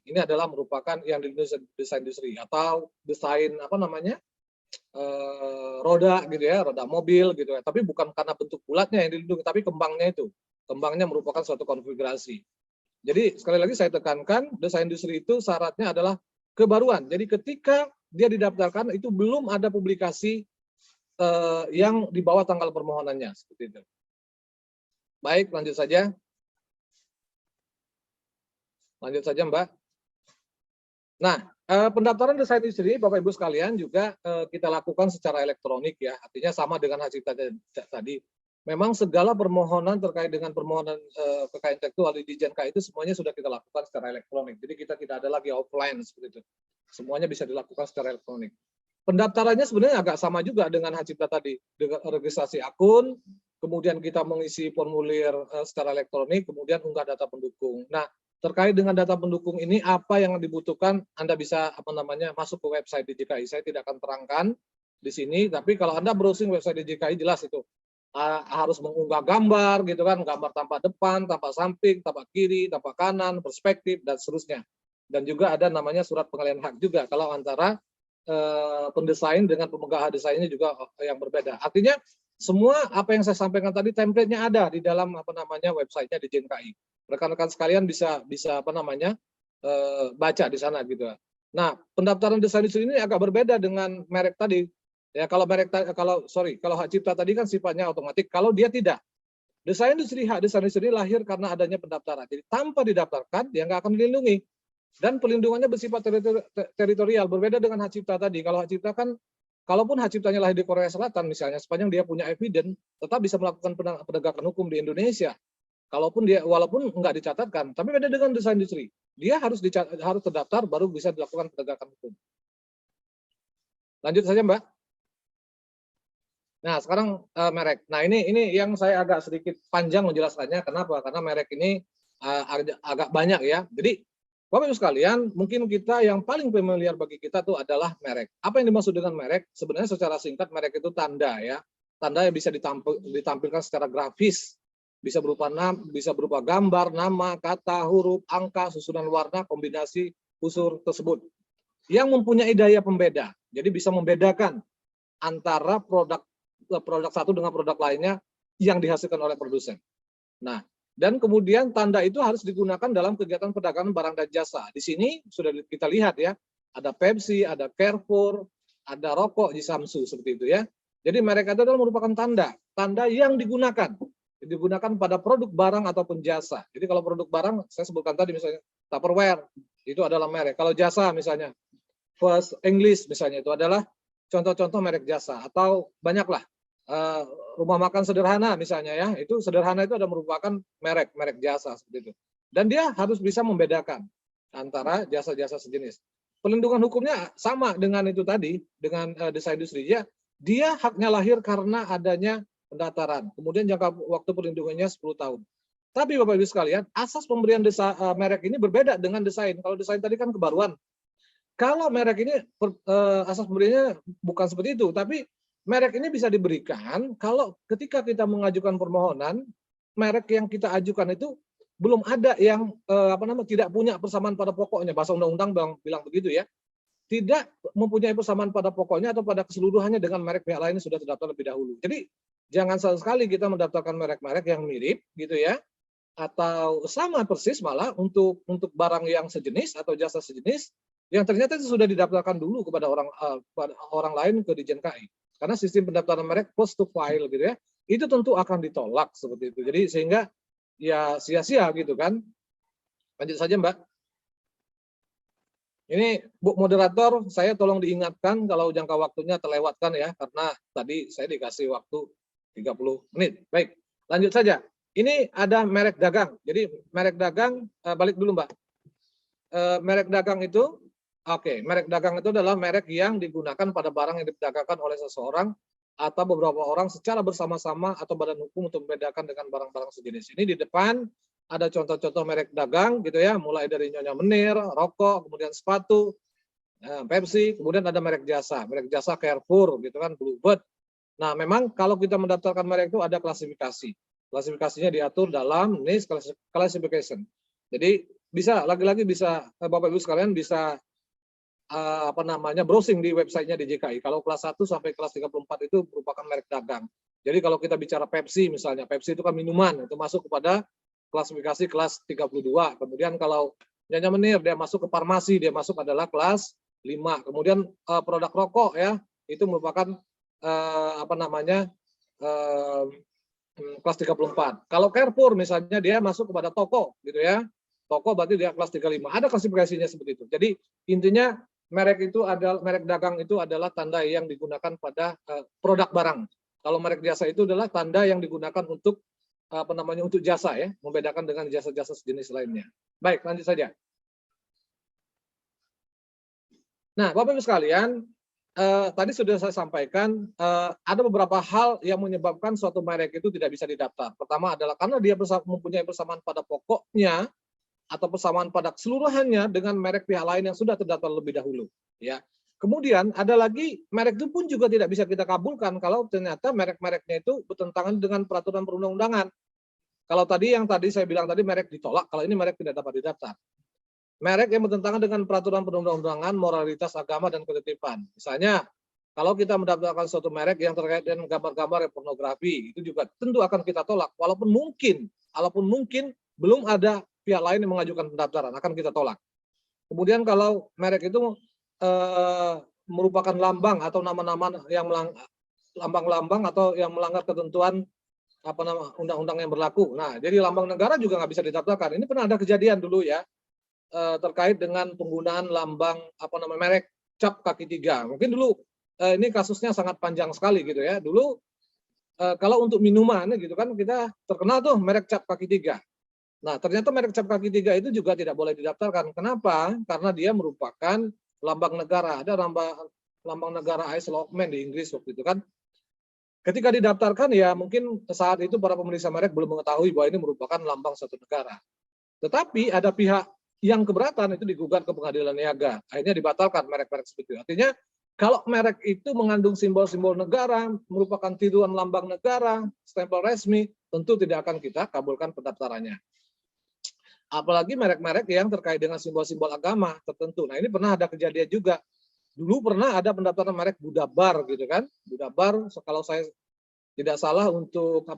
ini adalah merupakan yang di desain industri atau desain roda gitu ya, roda mobil gitu ya. Tapi bukan karena bentuk bulatnya yang dilindungi, tapi kembangnya itu. Kembangnya merupakan suatu konfigurasi. Jadi sekali lagi saya tekankan, desain industri itu syaratnya adalah kebaruan. Jadi ketika dia didaftarkan itu belum ada publikasi yang di bawah tanggal permohonannya seperti itu. Baik, lanjut saja. Lanjut saja, Mbak. Nah, pendaftaran desain industri Bapak Ibu sekalian juga kita lakukan secara elektronik ya. Artinya sama dengan hak cipta tadi. Memang segala permohonan terkait dengan permohonan kekayaan intelektual di Ditjen KAI itu semuanya sudah kita lakukan secara elektronik. Jadi kita tidak ada lagi offline seperti itu. Semuanya bisa dilakukan secara elektronik. Pendaftarannya sebenarnya agak sama juga dengan hak cipta tadi, dengan registrasi akun, kemudian kita mengisi formulir secara elektronik, kemudian unggah data pendukung. Nah, terkait dengan data pendukung ini apa yang dibutuhkan, Anda bisa masuk ke website DJKI. Saya tidak akan terangkan di sini, tapi kalau Anda browsing website DJKI jelas itu. Harus mengunggah gambar gitu kan, gambar tampak depan, tampak samping, tampak kiri, tampak kanan, perspektif dan seterusnya. Dan juga ada namanya surat pengalihan hak juga kalau antara pendesain dengan pemegang hak desainnya juga yang berbeda. Artinya semua apa yang saya sampaikan tadi template-nya ada di dalam website-nya Ditjen KAI. Rekan-rekan sekalian bisa baca di sana gitu. Nah, pendaftaran desain industri ini agak berbeda dengan merek tadi. Ya, kalau hak cipta tadi kan sifatnya otomatis, kalau dia tidak. Desain industri lahir karena adanya pendaftaran. Jadi tanpa didaftarkan dia nggak akan dilindungi. Dan pelindungannya bersifat teritorial, berbeda dengan hak cipta tadi. Kalau hak cipta kan, kalaupun hak ciptanya lahir di Korea Selatan misalnya, sepanjang dia punya evidence, tetap bisa melakukan penegakan hukum di Indonesia. Walaupun nggak dicatatkan, tapi beda dengan desain industri. Dia harus terdaftar baru bisa dilakukan penegakan hukum. Lanjut saja, Mbak. Nah, sekarang merek. Nah, ini yang saya agak sedikit panjang menjelaskannya. Kenapa? Karena merek ini agak banyak ya. Jadi, Bapak Ibu sekalian, mungkin kita yang paling familiar bagi kita itu adalah merek. Apa yang dimaksud dengan merek? Sebenarnya secara singkat merek itu tanda ya. Tanda yang bisa ditampilkan secara grafis. Bisa berupa gambar, nama, kata, huruf, angka, susunan warna, kombinasi unsur tersebut. Yang mempunyai daya pembeda. Jadi bisa membedakan antara produk satu dengan produk lainnya yang dihasilkan oleh produsen. Nah, dan kemudian tanda itu harus digunakan dalam kegiatan perdagangan barang dan jasa. Di sini sudah kita lihat ya, ada Pepsi, ada Carrefour, ada rokok di Samsu seperti itu ya. Jadi merek itu adalah merupakan tanda yang digunakan pada produk barang ataupun jasa. Jadi kalau produk barang saya sebutkan tadi misalnya Tupperware itu adalah merek. Kalau jasa misalnya First English misalnya itu adalah contoh-contoh merek jasa, atau banyaklah rumah makan sederhana misalnya ya, itu sederhana itu ada merupakan merek jasa seperti itu. Dan dia harus bisa membedakan antara jasa-jasa sejenis. Pelindungan hukumnya sama dengan itu tadi, dengan desain industri ya. Dia haknya lahir karena adanya pendaftaran. Kemudian jangka waktu perlindungannya 10 tahun. Tapi Bapak Ibu sekalian, asas pemberian merek ini berbeda dengan desain. Kalau desain tadi kan kebaruan. Kalau merek ini asas pemberiannya bukan seperti itu, tapi merek ini bisa diberikan kalau ketika kita mengajukan permohonan, merek yang kita ajukan itu belum ada yang tidak punya persamaan pada pokoknya. Bahasa undang-undang bilang begitu ya. Tidak mempunyai persamaan pada pokoknya atau pada keseluruhannya dengan merek pihak lain yang sudah terdaftar lebih dahulu. Jadi jangan sekali kita mendaftarkan merek-merek yang mirip gitu ya, atau sama persis malah untuk barang yang sejenis atau jasa sejenis yang ternyata itu sudah didaftarkan dulu kepada orang lain ke Ditjen KAI. Karena sistem pendaftaran merek post to file gitu ya, itu tentu akan ditolak seperti itu. Jadi sehingga ya sia-sia gitu kan. Lanjut saja Mbak. Ini Bu Moderator, saya tolong diingatkan kalau jangka waktunya terlewatkan ya, karena tadi saya dikasih waktu 30 menit. Baik, lanjut saja. Ini ada merek dagang. Jadi merek dagang, balik dulu Mbak. Merek dagang itu, merek dagang itu adalah merek yang digunakan pada barang yang diperdagangkan oleh seseorang atau beberapa orang secara bersama-sama atau badan hukum untuk membedakan dengan barang-barang sejenis. Ini di depan ada contoh-contoh merek dagang gitu ya, mulai dari Nyonya Menir, rokok, kemudian sepatu, Pepsi, kemudian ada merek jasa Carrefour gitu kan, Bluebird. Nah, memang kalau kita mendaftarkan merek itu ada klasifikasi. Klasifikasinya diatur dalam NIS classification. Jadi bisa lagi-lagi bisa Bapak Ibu sekalian bisa browsing di websitenya DJKI. Kalau kelas 1 sampai kelas 34 itu merupakan merek dagang. Jadi kalau kita bicara Pepsi misalnya, Pepsi itu kan minuman, itu masuk kepada klasifikasi kelas 32. Kemudian kalau Nyonya Menir dia masuk ke farmasi, dia masuk adalah kelas 5. Kemudian produk rokok ya, itu merupakan kelas 34. Kalau Carrefour misalnya dia masuk kepada toko gitu ya. Toko berarti dia kelas 35. Ada klasifikasinya seperti itu. Jadi intinya merek dagang itu adalah tanda yang digunakan pada produk barang. Kalau merek jasa itu adalah tanda yang digunakan untuk untuk jasa ya, membedakan dengan jasa-jasa sejenis lainnya. Baik, lanjut saja. Nah, Bapak Ibu sekalian, tadi sudah saya sampaikan ada beberapa hal yang menyebabkan suatu merek itu tidak bisa didaftar. Pertama adalah karena dia mempunyai persamaan pada pokoknya atau persamaan pada keseluruhannya dengan merek pihak lain yang sudah terdaftar lebih dahulu. Ya. Kemudian ada lagi merek itu pun juga tidak bisa kita kabulkan kalau ternyata merek-mereknya itu bertentangan dengan peraturan perundang-undangan. Kalau tadi saya bilang tadi merek ditolak, kalau ini merek tidak dapat didaftar. Merek yang bertentangan dengan peraturan perundang-undangan, moralitas agama dan ketitipan. Misalnya, kalau kita mendaftarkan suatu merek yang terkait dengan gambar-gambar pornografi, itu juga tentu akan kita tolak. Walaupun mungkin belum ada pihak lain yang mengajukan pendaftaran, akan kita tolak. Kemudian kalau merek itu merupakan lambang atau nama-nama yang lambang-lambang atau yang melanggar ketentuan undang-undang yang berlaku. Nah, jadi lambang negara juga nggak bisa didaftarkan. Ini pernah ada kejadian dulu ya terkait dengan penggunaan lambang merek cap kaki 3. Mungkin dulu ini kasusnya sangat panjang sekali gitu ya. Dulu kalau untuk minuman gitu kan kita terkenal tuh merek cap kaki 3. Nah, ternyata merek cap kaki 3 itu juga tidak boleh didaftarkan. Kenapa? Karena dia merupakan lambang negara. Ada lambang negara Isle of Man di Inggris waktu itu kan. Ketika didaftarkan ya mungkin saat itu para pemeriksa merek belum mengetahui bahwa ini merupakan lambang suatu negara. Tetapi ada pihak yang keberatan itu digugat ke pengadilan niaga. Akhirnya dibatalkan merek-merek seperti itu. Artinya kalau merek itu mengandung simbol-simbol negara, merupakan tiruan lambang negara, stempel resmi, tentu tidak akan kita kabulkan pendaftarannya. Apalagi merek-merek yang terkait dengan simbol-simbol agama tertentu. Nah, ini pernah ada kejadian juga. Dulu pernah ada pendaftaran merek Buddha Bar gitu kan. Buddha Bar kalau saya tidak salah untuk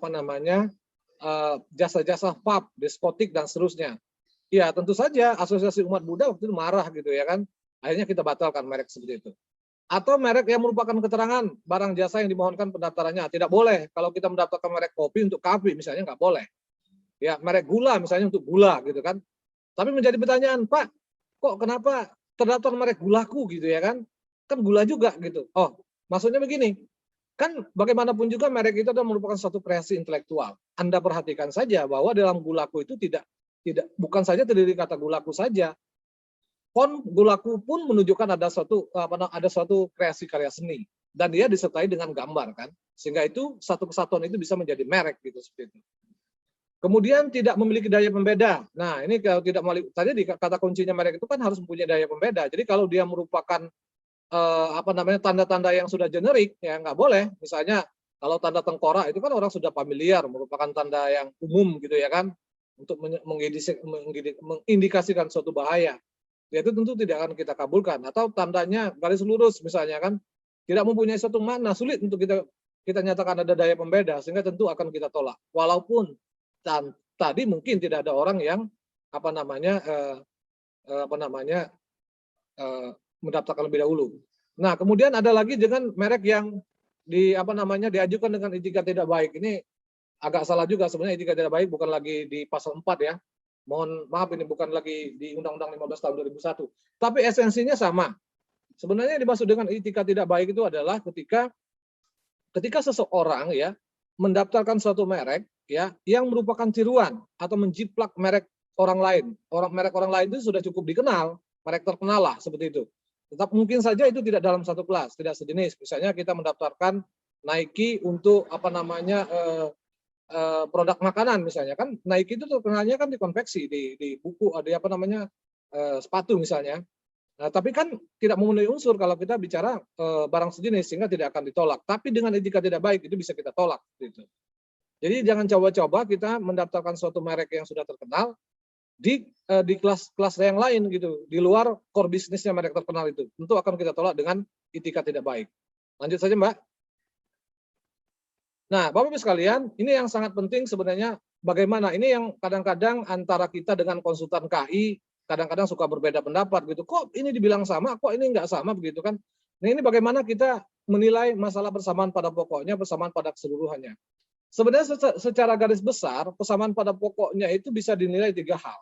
jasa-jasa pub, diskotik dan seterusnya. Ya, tentu saja Asosiasi Umat Buddha waktu itu marah gitu ya kan. Akhirnya kita batalkan merek seperti itu. Atau merek yang merupakan keterangan barang jasa yang dimohonkan pendaftarannya. Tidak boleh. Kalau kita mendaftarkan merek kopi untuk kopi misalnya nggak boleh. Ya, merek gula misalnya untuk gula gitu kan. Tapi menjadi pertanyaan, Pak, kok kenapa terdaftar merek gulaku gitu ya kan? Kan gula juga gitu. Oh, maksudnya begini. Kan bagaimanapun juga merek itu adalah merupakan suatu kreasi intelektual. Anda perhatikan saja bahwa dalam gulaku itu bukan saja terdiri kata gulaku saja. Font gulaku pun menunjukkan ada suatu kreasi karya seni dan dia disertai dengan gambar kan. Sehingga itu satu kesatuan itu bisa menjadi merek gitu seperti itu. Kemudian tidak memiliki daya pembeda. Nah, ini kalau tidak tadi di kata kuncinya merek itu kan harus mempunyai daya pembeda. Jadi kalau dia merupakan tanda-tanda yang sudah generik ya nggak boleh. Misalnya kalau tanda tengkorak itu kan orang sudah familiar, merupakan tanda yang umum gitu ya kan untuk mengindikasikan suatu bahaya. Ya itu tentu tidak akan kita kabulkan. Atau tandanya garis lurus misalnya kan tidak mempunyai suatu makna, sulit untuk kita nyatakan ada daya pembeda sehingga tentu akan kita tolak. Walaupun tadi mungkin tidak ada orang yang mendaftarkan lebih dahulu. Nah, kemudian ada lagi dengan merek yang diajukan dengan itikat tidak baik. Ini agak salah juga sebenarnya itikat tidak baik bukan lagi di pasal 4 ya. Mohon maaf, ini bukan lagi di Undang-Undang 15 tahun 2001, tapi esensinya sama. Sebenarnya yang dimaksud dengan etika tidak baik itu adalah ketika seseorang ya mendaftarkan suatu merek ya yang merupakan tiruan atau menjiplak merek orang lain. Merek orang lain itu sudah cukup dikenal, merek terkenal lah seperti itu. Tetap mungkin saja itu tidak dalam satu kelas, tidak sejenis. Misalnya kita mendaftarkan Nike untuk produk makanan misalnya, kan Nike itu terkenalnya kan di konveksi, di buku, ada sepatu misalnya. Nah, tapi kan tidak memenuhi unsur kalau kita bicara barang sejenis, sehingga tidak akan ditolak. Tapi dengan etika tidak baik itu bisa kita tolak gitu. Jadi jangan coba-coba kita mendaftarkan suatu merek yang sudah terkenal di kelas yang lain gitu, di luar core bisnisnya merek terkenal itu. Tentu akan kita tolak dengan etika tidak baik. Lanjut saja, Mbak. Nah, Bapak Ibu sekalian, ini yang sangat penting sebenarnya, bagaimana ini yang kadang-kadang antara kita dengan konsultan KI kadang-kadang suka berbeda pendapat gitu. Kok ini dibilang sama, kok ini nggak sama begitu kan? Nah, ini bagaimana kita menilai masalah persamaan pada pokoknya, persamaan pada keseluruhannya. Sebenarnya secara garis besar, persamaan pada pokoknya itu bisa dinilai 3 hal.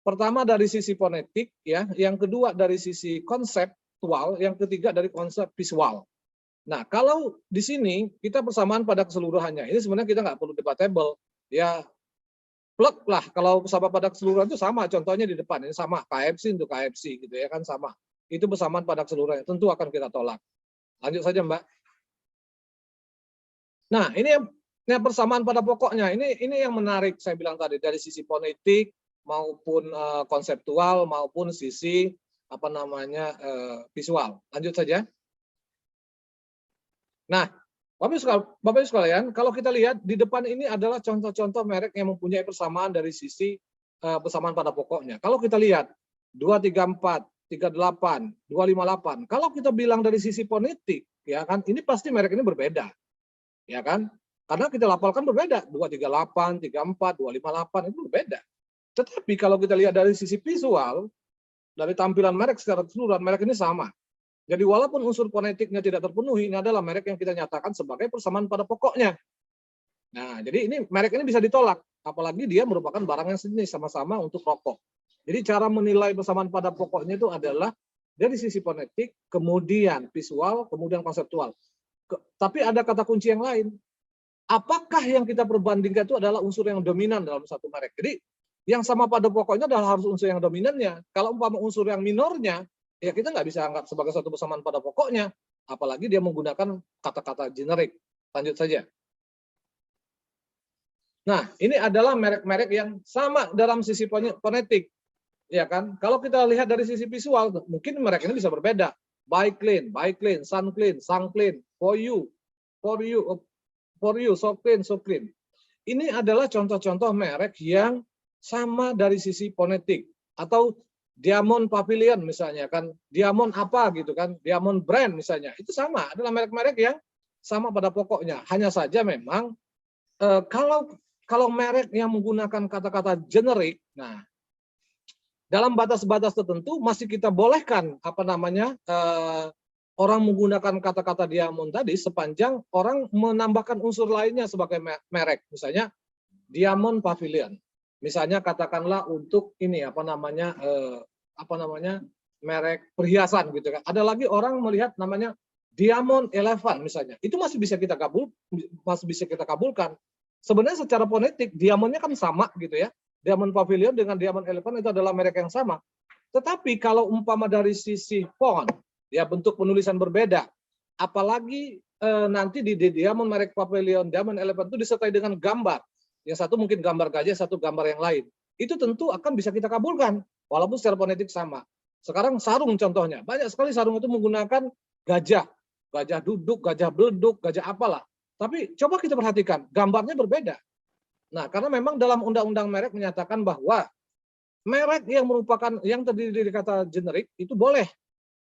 Pertama dari sisi fonetik, ya, yang kedua dari sisi konseptual, yang ketiga dari konsep visual. Nah, kalau di sini kita persamaan pada keseluruhannya, ini sebenarnya kita nggak perlu debatable, ya plek lah kalau persamaan pada keseluruhan itu sama, contohnya di depan ini sama, KFC untuk KFC gitu ya kan sama, itu persamaan pada keseluruhannya, tentu akan kita tolak. Lanjut saja, Mbak. Nah, ini yang persamaan pada pokoknya, ini yang menarik saya bilang tadi, dari sisi fonetik maupun konseptual maupun sisi visual. Lanjut saja. Nah, Bapak Ibu sekalian, kalau kita lihat di depan ini adalah contoh-contoh merek yang mempunyai persamaan dari sisi persamaan pada pokoknya. Kalau kita lihat 234, 38, 258, kalau kita bilang dari sisi fonetik, ya kan, ini pasti merek ini berbeda, ya kan? Karena kita lafalkan berbeda, 238, 34, 258 itu berbeda. Tetapi kalau kita lihat dari sisi visual, dari tampilan merek secara keseluruhan, merek ini sama. Jadi walaupun unsur fonetiknya tidak terpenuhi, ini adalah merek yang kita nyatakan sebagai persamaan pada pokoknya. Nah, jadi ini merek ini bisa ditolak, apalagi dia merupakan barang yang sejenis sama-sama untuk rokok. Jadi cara menilai persamaan pada pokoknya itu adalah dari sisi fonetik, kemudian visual, kemudian konseptual. Tapi ada kata kunci yang lain. Apakah yang kita perbandingkan itu adalah unsur yang dominan dalam satu merek? Jadi yang sama pada pokoknya adalah harus unsur yang dominannya. Kalau umpama unsur yang minornya, ya kita nggak bisa anggap sebagai suatu persamaan pada pokoknya, apalagi dia menggunakan kata-kata generik. Lanjut saja. Nah, ini adalah merek-merek yang sama dalam sisi fonetik, ya kan? Kalau kita lihat dari sisi visual, mungkin merek ini bisa berbeda. Buy Clean, Sun Clean, Sun Clean, For You, So Clean, So Clean. Ini adalah contoh-contoh merek yang sama dari sisi fonetik, atau Diamond Pavilion misalnya kan, Diamond apa gitu kan, Diamond Brand misalnya, itu sama, adalah merek-merek yang sama pada pokoknya. Hanya saja memang kalau merek yang menggunakan kata-kata generik, nah dalam batas-batas tertentu masih kita bolehkan orang menggunakan kata-kata Diamond tadi sepanjang orang menambahkan unsur lainnya sebagai merek, misalnya Diamond Pavilion. Misalnya katakanlah untuk ini merek perhiasan gitu kan. Ada lagi orang melihat namanya Diamond Elephant misalnya. Itu masih bisa kita kabulkan. Sebenarnya secara fonetik diamondnya kan sama gitu ya. Diamond Pavilion dengan Diamond Elephant itu adalah merek yang sama. Tetapi kalau umpama dari sisi font, ya bentuk penulisan berbeda. Apalagi nanti di Diamond merek Pavilion, Diamond Elephant itu disertai dengan gambar. Yang satu mungkin gambar gajah, satu gambar yang lain. Itu tentu akan bisa kita kabulkan, walaupun secara fonetik sama. Sekarang sarung contohnya. Banyak sekali sarung itu menggunakan gajah. Gajah duduk, gajah beleduk, gajah apalah. Tapi coba kita perhatikan, gambarnya berbeda. Nah, karena memang dalam undang-undang merek menyatakan bahwa merek yang terdiri dari kata generik itu boleh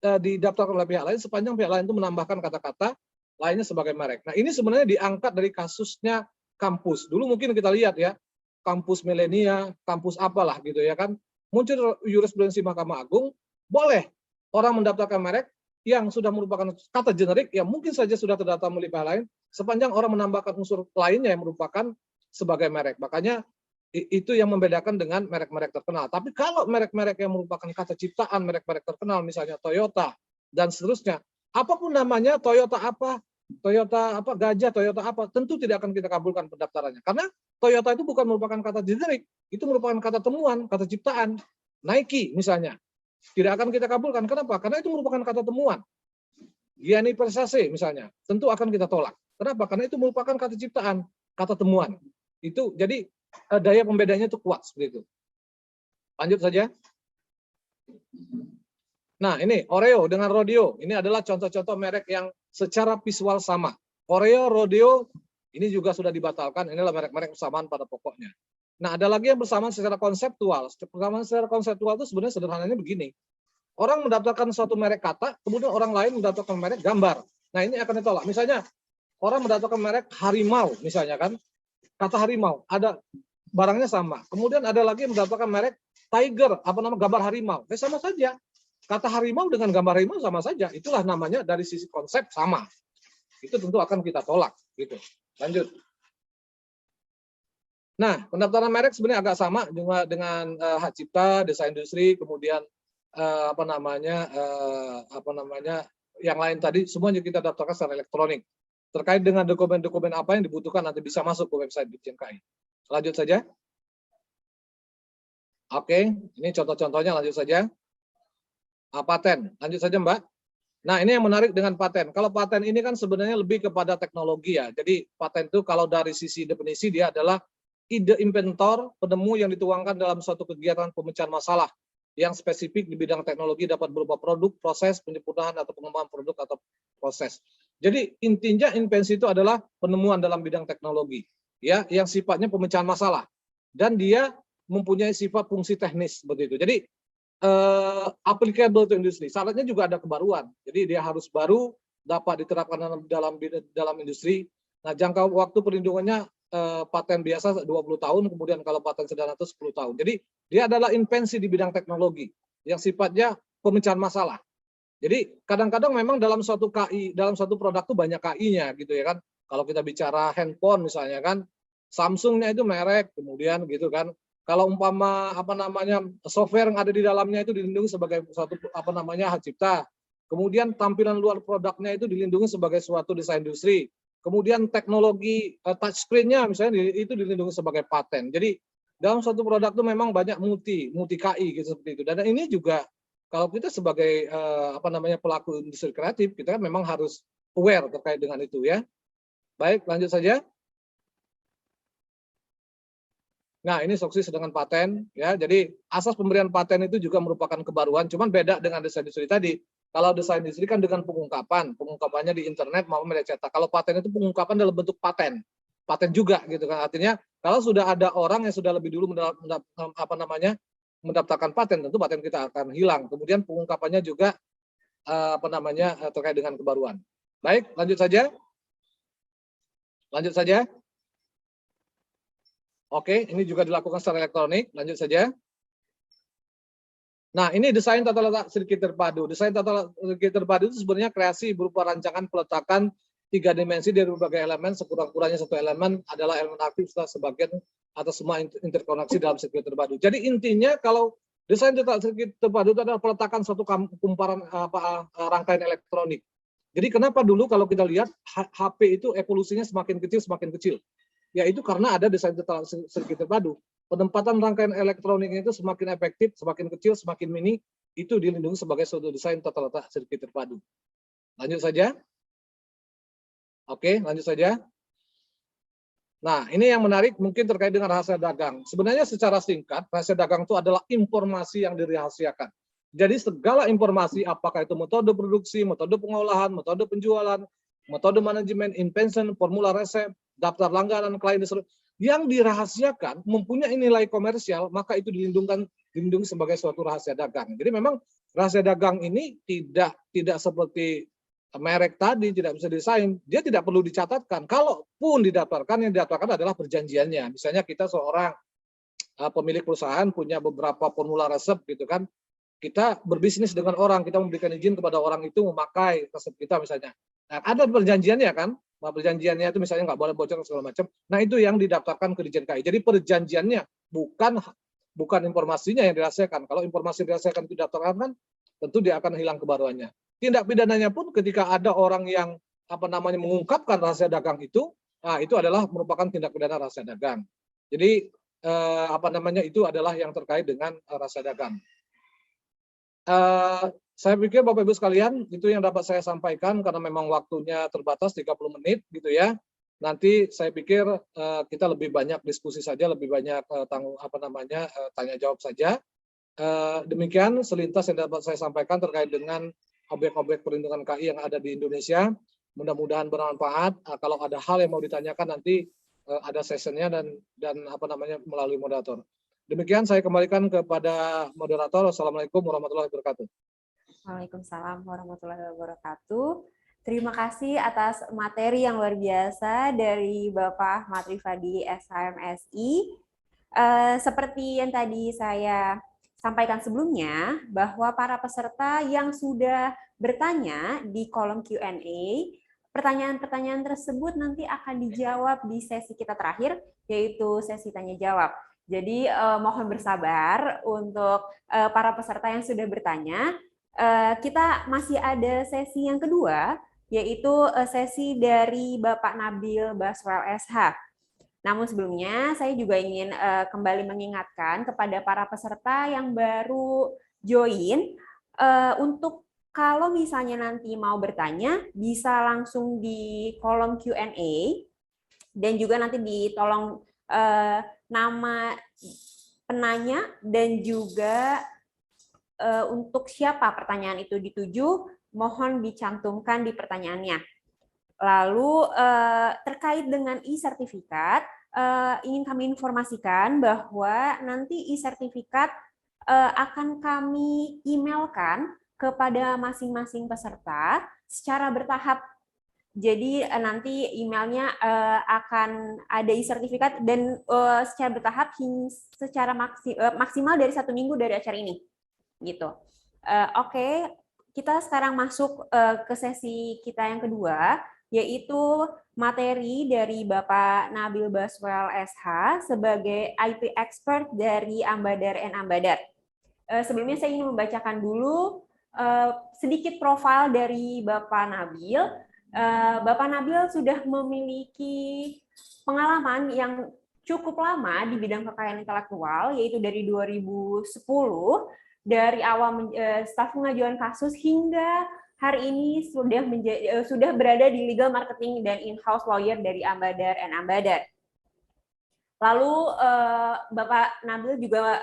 didaftarkan oleh pihak lain sepanjang pihak lain itu menambahkan kata-kata lainnya sebagai merek. Nah, ini sebenarnya diangkat dari kasusnya kampus. Dulu mungkin kita lihat ya, kampus milenia, kampus apalah gitu ya kan. Muncul jurisprudensi Mahkamah Agung, boleh orang mendaftarkan merek yang sudah merupakan kata generik yang mungkin saja sudah terdaftar oleh pihak lain sepanjang orang menambahkan unsur lainnya yang merupakan sebagai merek. Makanya Itu yang membedakan dengan merek-merek terkenal. Tapi kalau merek-merek yang merupakan kata ciptaan, merek-merek terkenal, misalnya Toyota dan seterusnya, apapun namanya, Toyota apa, Gajah, Toyota apa, tentu tidak akan kita kabulkan pendaftarannya. Karena Toyota itu bukan merupakan kata generik, itu merupakan kata temuan, kata ciptaan. Nike misalnya, tidak akan kita kabulkan. Kenapa? Karena itu merupakan kata temuan. Gianni Versace misalnya, tentu akan kita tolak. Kenapa? Karena itu merupakan kata ciptaan, kata temuan. Itu jadi daya pembedanya itu kuat seperti itu. Lanjut saja. Nah, ini Oreo dengan Rodeo. Ini adalah contoh-contoh merek yang secara visual sama. Oreo, Rodeo, ini juga sudah dibatalkan. Inilah merek-merek bersamaan pada pokoknya. Nah, ada lagi yang bersamaan secara konseptual. Persamaan secara konseptual itu sebenarnya sederhananya begini. Orang mendaftarkan suatu merek kata, kemudian orang lain mendaftarkan merek gambar. Nah, ini akan ditolak. Misalnya, orang mendaftarkan merek harimau, misalnya kan. Kata harimau, ada barangnya sama. Kemudian ada lagi yang mendaftarkan merek tiger, gambar harimau. Sama saja. Kata harimau dengan gambar harimau sama saja. Itulah namanya dari sisi konsep sama. Itu tentu akan kita tolak. Gitu. Lanjut. Nah, pendaftaran merek sebenarnya agak sama juga dengan hak cipta, desain industri, kemudian yang lain tadi semuanya kita daftarkan secara elektronik. Terkait dengan dokumen-dokumen apa yang dibutuhkan nanti bisa masuk ke website Ditjen KI. Lanjut saja. Oke, ini contoh-contohnya, lanjut saja. Paten, lanjut saja Mbak. Nah, ini yang menarik dengan paten. Kalau paten ini kan sebenarnya lebih kepada teknologi ya. Jadi paten itu kalau dari sisi definisi dia adalah ide inventor, penemu yang dituangkan dalam suatu kegiatan pemecahan masalah yang spesifik di bidang teknologi dapat berupa produk, proses, penyempurnaan atau pengembangan produk atau proses. Jadi intinya invensi itu adalah penemuan dalam bidang teknologi, ya, yang sifatnya pemecahan masalah dan dia mempunyai sifat fungsi teknis seperti itu. Jadi applicable to industri. Syaratnya juga ada kebaruan. Jadi dia harus baru, dapat diterapkan dalam industri. Nah, jangka waktu perlindungannya paten biasa 20 tahun, kemudian kalau paten sederhana itu 10 tahun. Jadi dia adalah invensi di bidang teknologi yang sifatnya pemecahan masalah. Jadi kadang-kadang memang dalam suatu KI, dalam suatu produk itu banyak KI-nya gitu ya kan. Kalau kita bicara handphone misalnya kan, Samsung-nya itu merek, kemudian gitu kan. Kalau umpama software yang ada di dalamnya itu dilindungi sebagai suatu hak cipta. Kemudian tampilan luar produknya itu dilindungi sebagai suatu desain industri. Kemudian teknologi touchscreen-nya misalnya itu dilindungi sebagai paten. Jadi dalam suatu produk itu memang banyak multi KI gitu seperti itu. Dan ini juga kalau kita sebagai pelaku industri kreatif, kita kan memang harus aware terkait dengan itu ya. Baik, lanjut saja. Nah, ini sukses dengan paten ya. Jadi asas pemberian paten itu juga merupakan kebaruan, cuman beda dengan desain industri tadi. Kalau desain industri kan dengan pengungkapannya di internet maupun media cetak. Kalau paten itu pengungkapan dalam bentuk paten juga gitu kan. Artinya kalau sudah ada orang yang sudah lebih dulu mendaftarkan paten, tentu paten kita akan hilang. Kemudian pengungkapannya juga terkait dengan kebaruan. Baik, lanjut saja. Lanjut saja. Oke, ini juga dilakukan secara elektronik. Lanjut saja. Nah, ini desain tata letak sirkuit terpadu. Desain tata letak sirkuit terpadu itu sebenarnya kreasi berupa rancangan peletakan 3 dimensi dari berbagai elemen. Sekurang-kurangnya satu elemen adalah elemen aktif setelah sebagian atau semua interkoneksi dalam sirkuit terpadu. Jadi intinya kalau desain tata sirkuit terpadu itu adalah peletakan suatu kumparan rangkaian elektronik. Jadi kenapa dulu kalau kita lihat HP itu evolusinya semakin kecil, yaitu karena ada desain tata sirkuit terpadu. Penempatan rangkaian elektroniknya itu semakin efektif, semakin kecil, semakin mini, itu dilindungi sebagai suatu desain tata letak sirkuit terpadu. Lanjut saja. Oke, lanjut saja. Nah, ini yang menarik mungkin terkait dengan rahasia dagang. Sebenarnya secara singkat, rahasia dagang itu adalah informasi yang dirahasiakan. Jadi segala informasi, apakah itu metode produksi, metode pengolahan, metode penjualan, metode manajemen, invention, formula resep, daftar langganan, klien, yang dirahasiakan mempunyai nilai komersial, maka itu dilindungi sebagai suatu rahasia dagang. Jadi memang rahasia dagang ini tidak seperti merek tadi, tidak bisa desain, dia tidak perlu dicatatkan. Kalaupun didaftarkan, yang didaftarkan adalah perjanjiannya. Misalnya kita seorang pemilik perusahaan punya beberapa formula resep gitu kan, kita berbisnis dengan orang, kita memberikan izin kepada orang itu memakai resep kita misalnya. Nah, ada perjanjiannya kan, perjanjiannya itu misalnya nggak boleh bocor segala macam. Nah itu yang didaftarkan ke Ditjen KI. Jadi perjanjiannya bukan informasinya yang dirahasiakan. Kalau informasi dirahasiakan itu didaftarkan kan tentu dia akan hilang kebaruannya. Tindak pidananya pun ketika ada orang yang mengungkapkan rahasia dagang itu, nah itu adalah merupakan tindak pidana rahasia dagang. Jadi itu adalah yang terkait dengan rahasia dagang. Saya pikir Bapak Ibu sekalian itu yang dapat saya sampaikan karena memang waktunya terbatas 30 menit gitu ya. Nanti saya pikir kita lebih banyak diskusi saja, lebih banyak tanya jawab saja. Demikian selintas yang dapat saya sampaikan terkait dengan objek-objek perlindungan KI yang ada di Indonesia. Mudah-mudahan bermanfaat. Kalau ada hal yang mau ditanyakan nanti ada sessionnya dan melalui moderator. Demikian saya kembalikan kepada moderator. Wassalamualaikum warahmatullahi wabarakatuh. Waalaikumsalam warahmatullahi wabarakatuh. Terima kasih atas materi yang luar biasa dari Bapak Ahmad Rifadi, SHMSI. Seperti yang tadi saya sampaikan sebelumnya, bahwa para peserta yang sudah bertanya di kolom Q&A, pertanyaan-pertanyaan tersebut nanti akan dijawab di sesi kita terakhir, yaitu sesi tanya-jawab. Jadi mohon bersabar untuk para peserta yang sudah bertanya. Kita masih ada sesi yang kedua, yaitu sesi dari Bapak Nabil Baswell SH. Namun sebelumnya saya juga ingin kembali mengingatkan kepada para peserta yang baru join, untuk kalau misalnya nanti mau bertanya, bisa langsung di kolom Q&A, dan juga nanti ditolong nama penanya dan juga untuk siapa pertanyaan itu dituju, mohon dicantumkan di pertanyaannya. Lalu terkait dengan e-sertifikat, ingin kami informasikan bahwa nanti e-sertifikat akan kami emailkan kepada masing-masing peserta secara bertahap. Jadi nanti emailnya akan ada e-sertifikat dan secara bertahap secara maksimal dari 1 minggu dari acara ini. Gitu. Oke, kita sekarang masuk ke sesi kita yang kedua, yaitu materi dari Bapak Nabil Baswell SH sebagai IP expert dari Ambadar & Ambadar. Sebelumnya saya ingin membacakan dulu sedikit profil dari Bapak Nabil. Bapak Nabil sudah memiliki pengalaman yang cukup lama di bidang kekayaan intelektual, yaitu dari 2010, dari awal staf pengajuan kasus hingga hari ini sudah berada di legal marketing dan in-house lawyer dari Ambadar & Ambadar. Lalu Bapak Nabil juga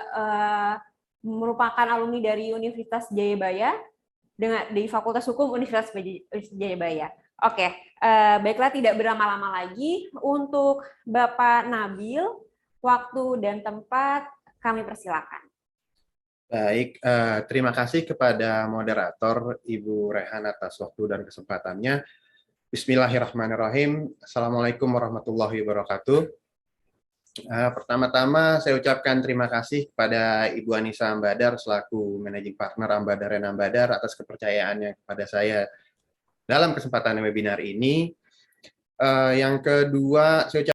merupakan alumni dari Universitas Jayabaya di Fakultas Hukum Universitas Jayabaya. Oke, baiklah tidak berlama-lama lagi, untuk Bapak Nabil, waktu dan tempat kami persilakan. Baik, terima kasih kepada moderator Ibu Rehan atas waktu dan kesempatannya. Bismillahirrahmanirrahim. Assalamualaikum warahmatullahi wabarakatuh. Pertama-tama saya ucapkan terima kasih kepada Ibu Anissa Ambadar selaku Managing Partner Ambadar & Ambadar atas kepercayaannya kepada saya dalam kesempatan webinar ini. Yang kedua, saya ucapkan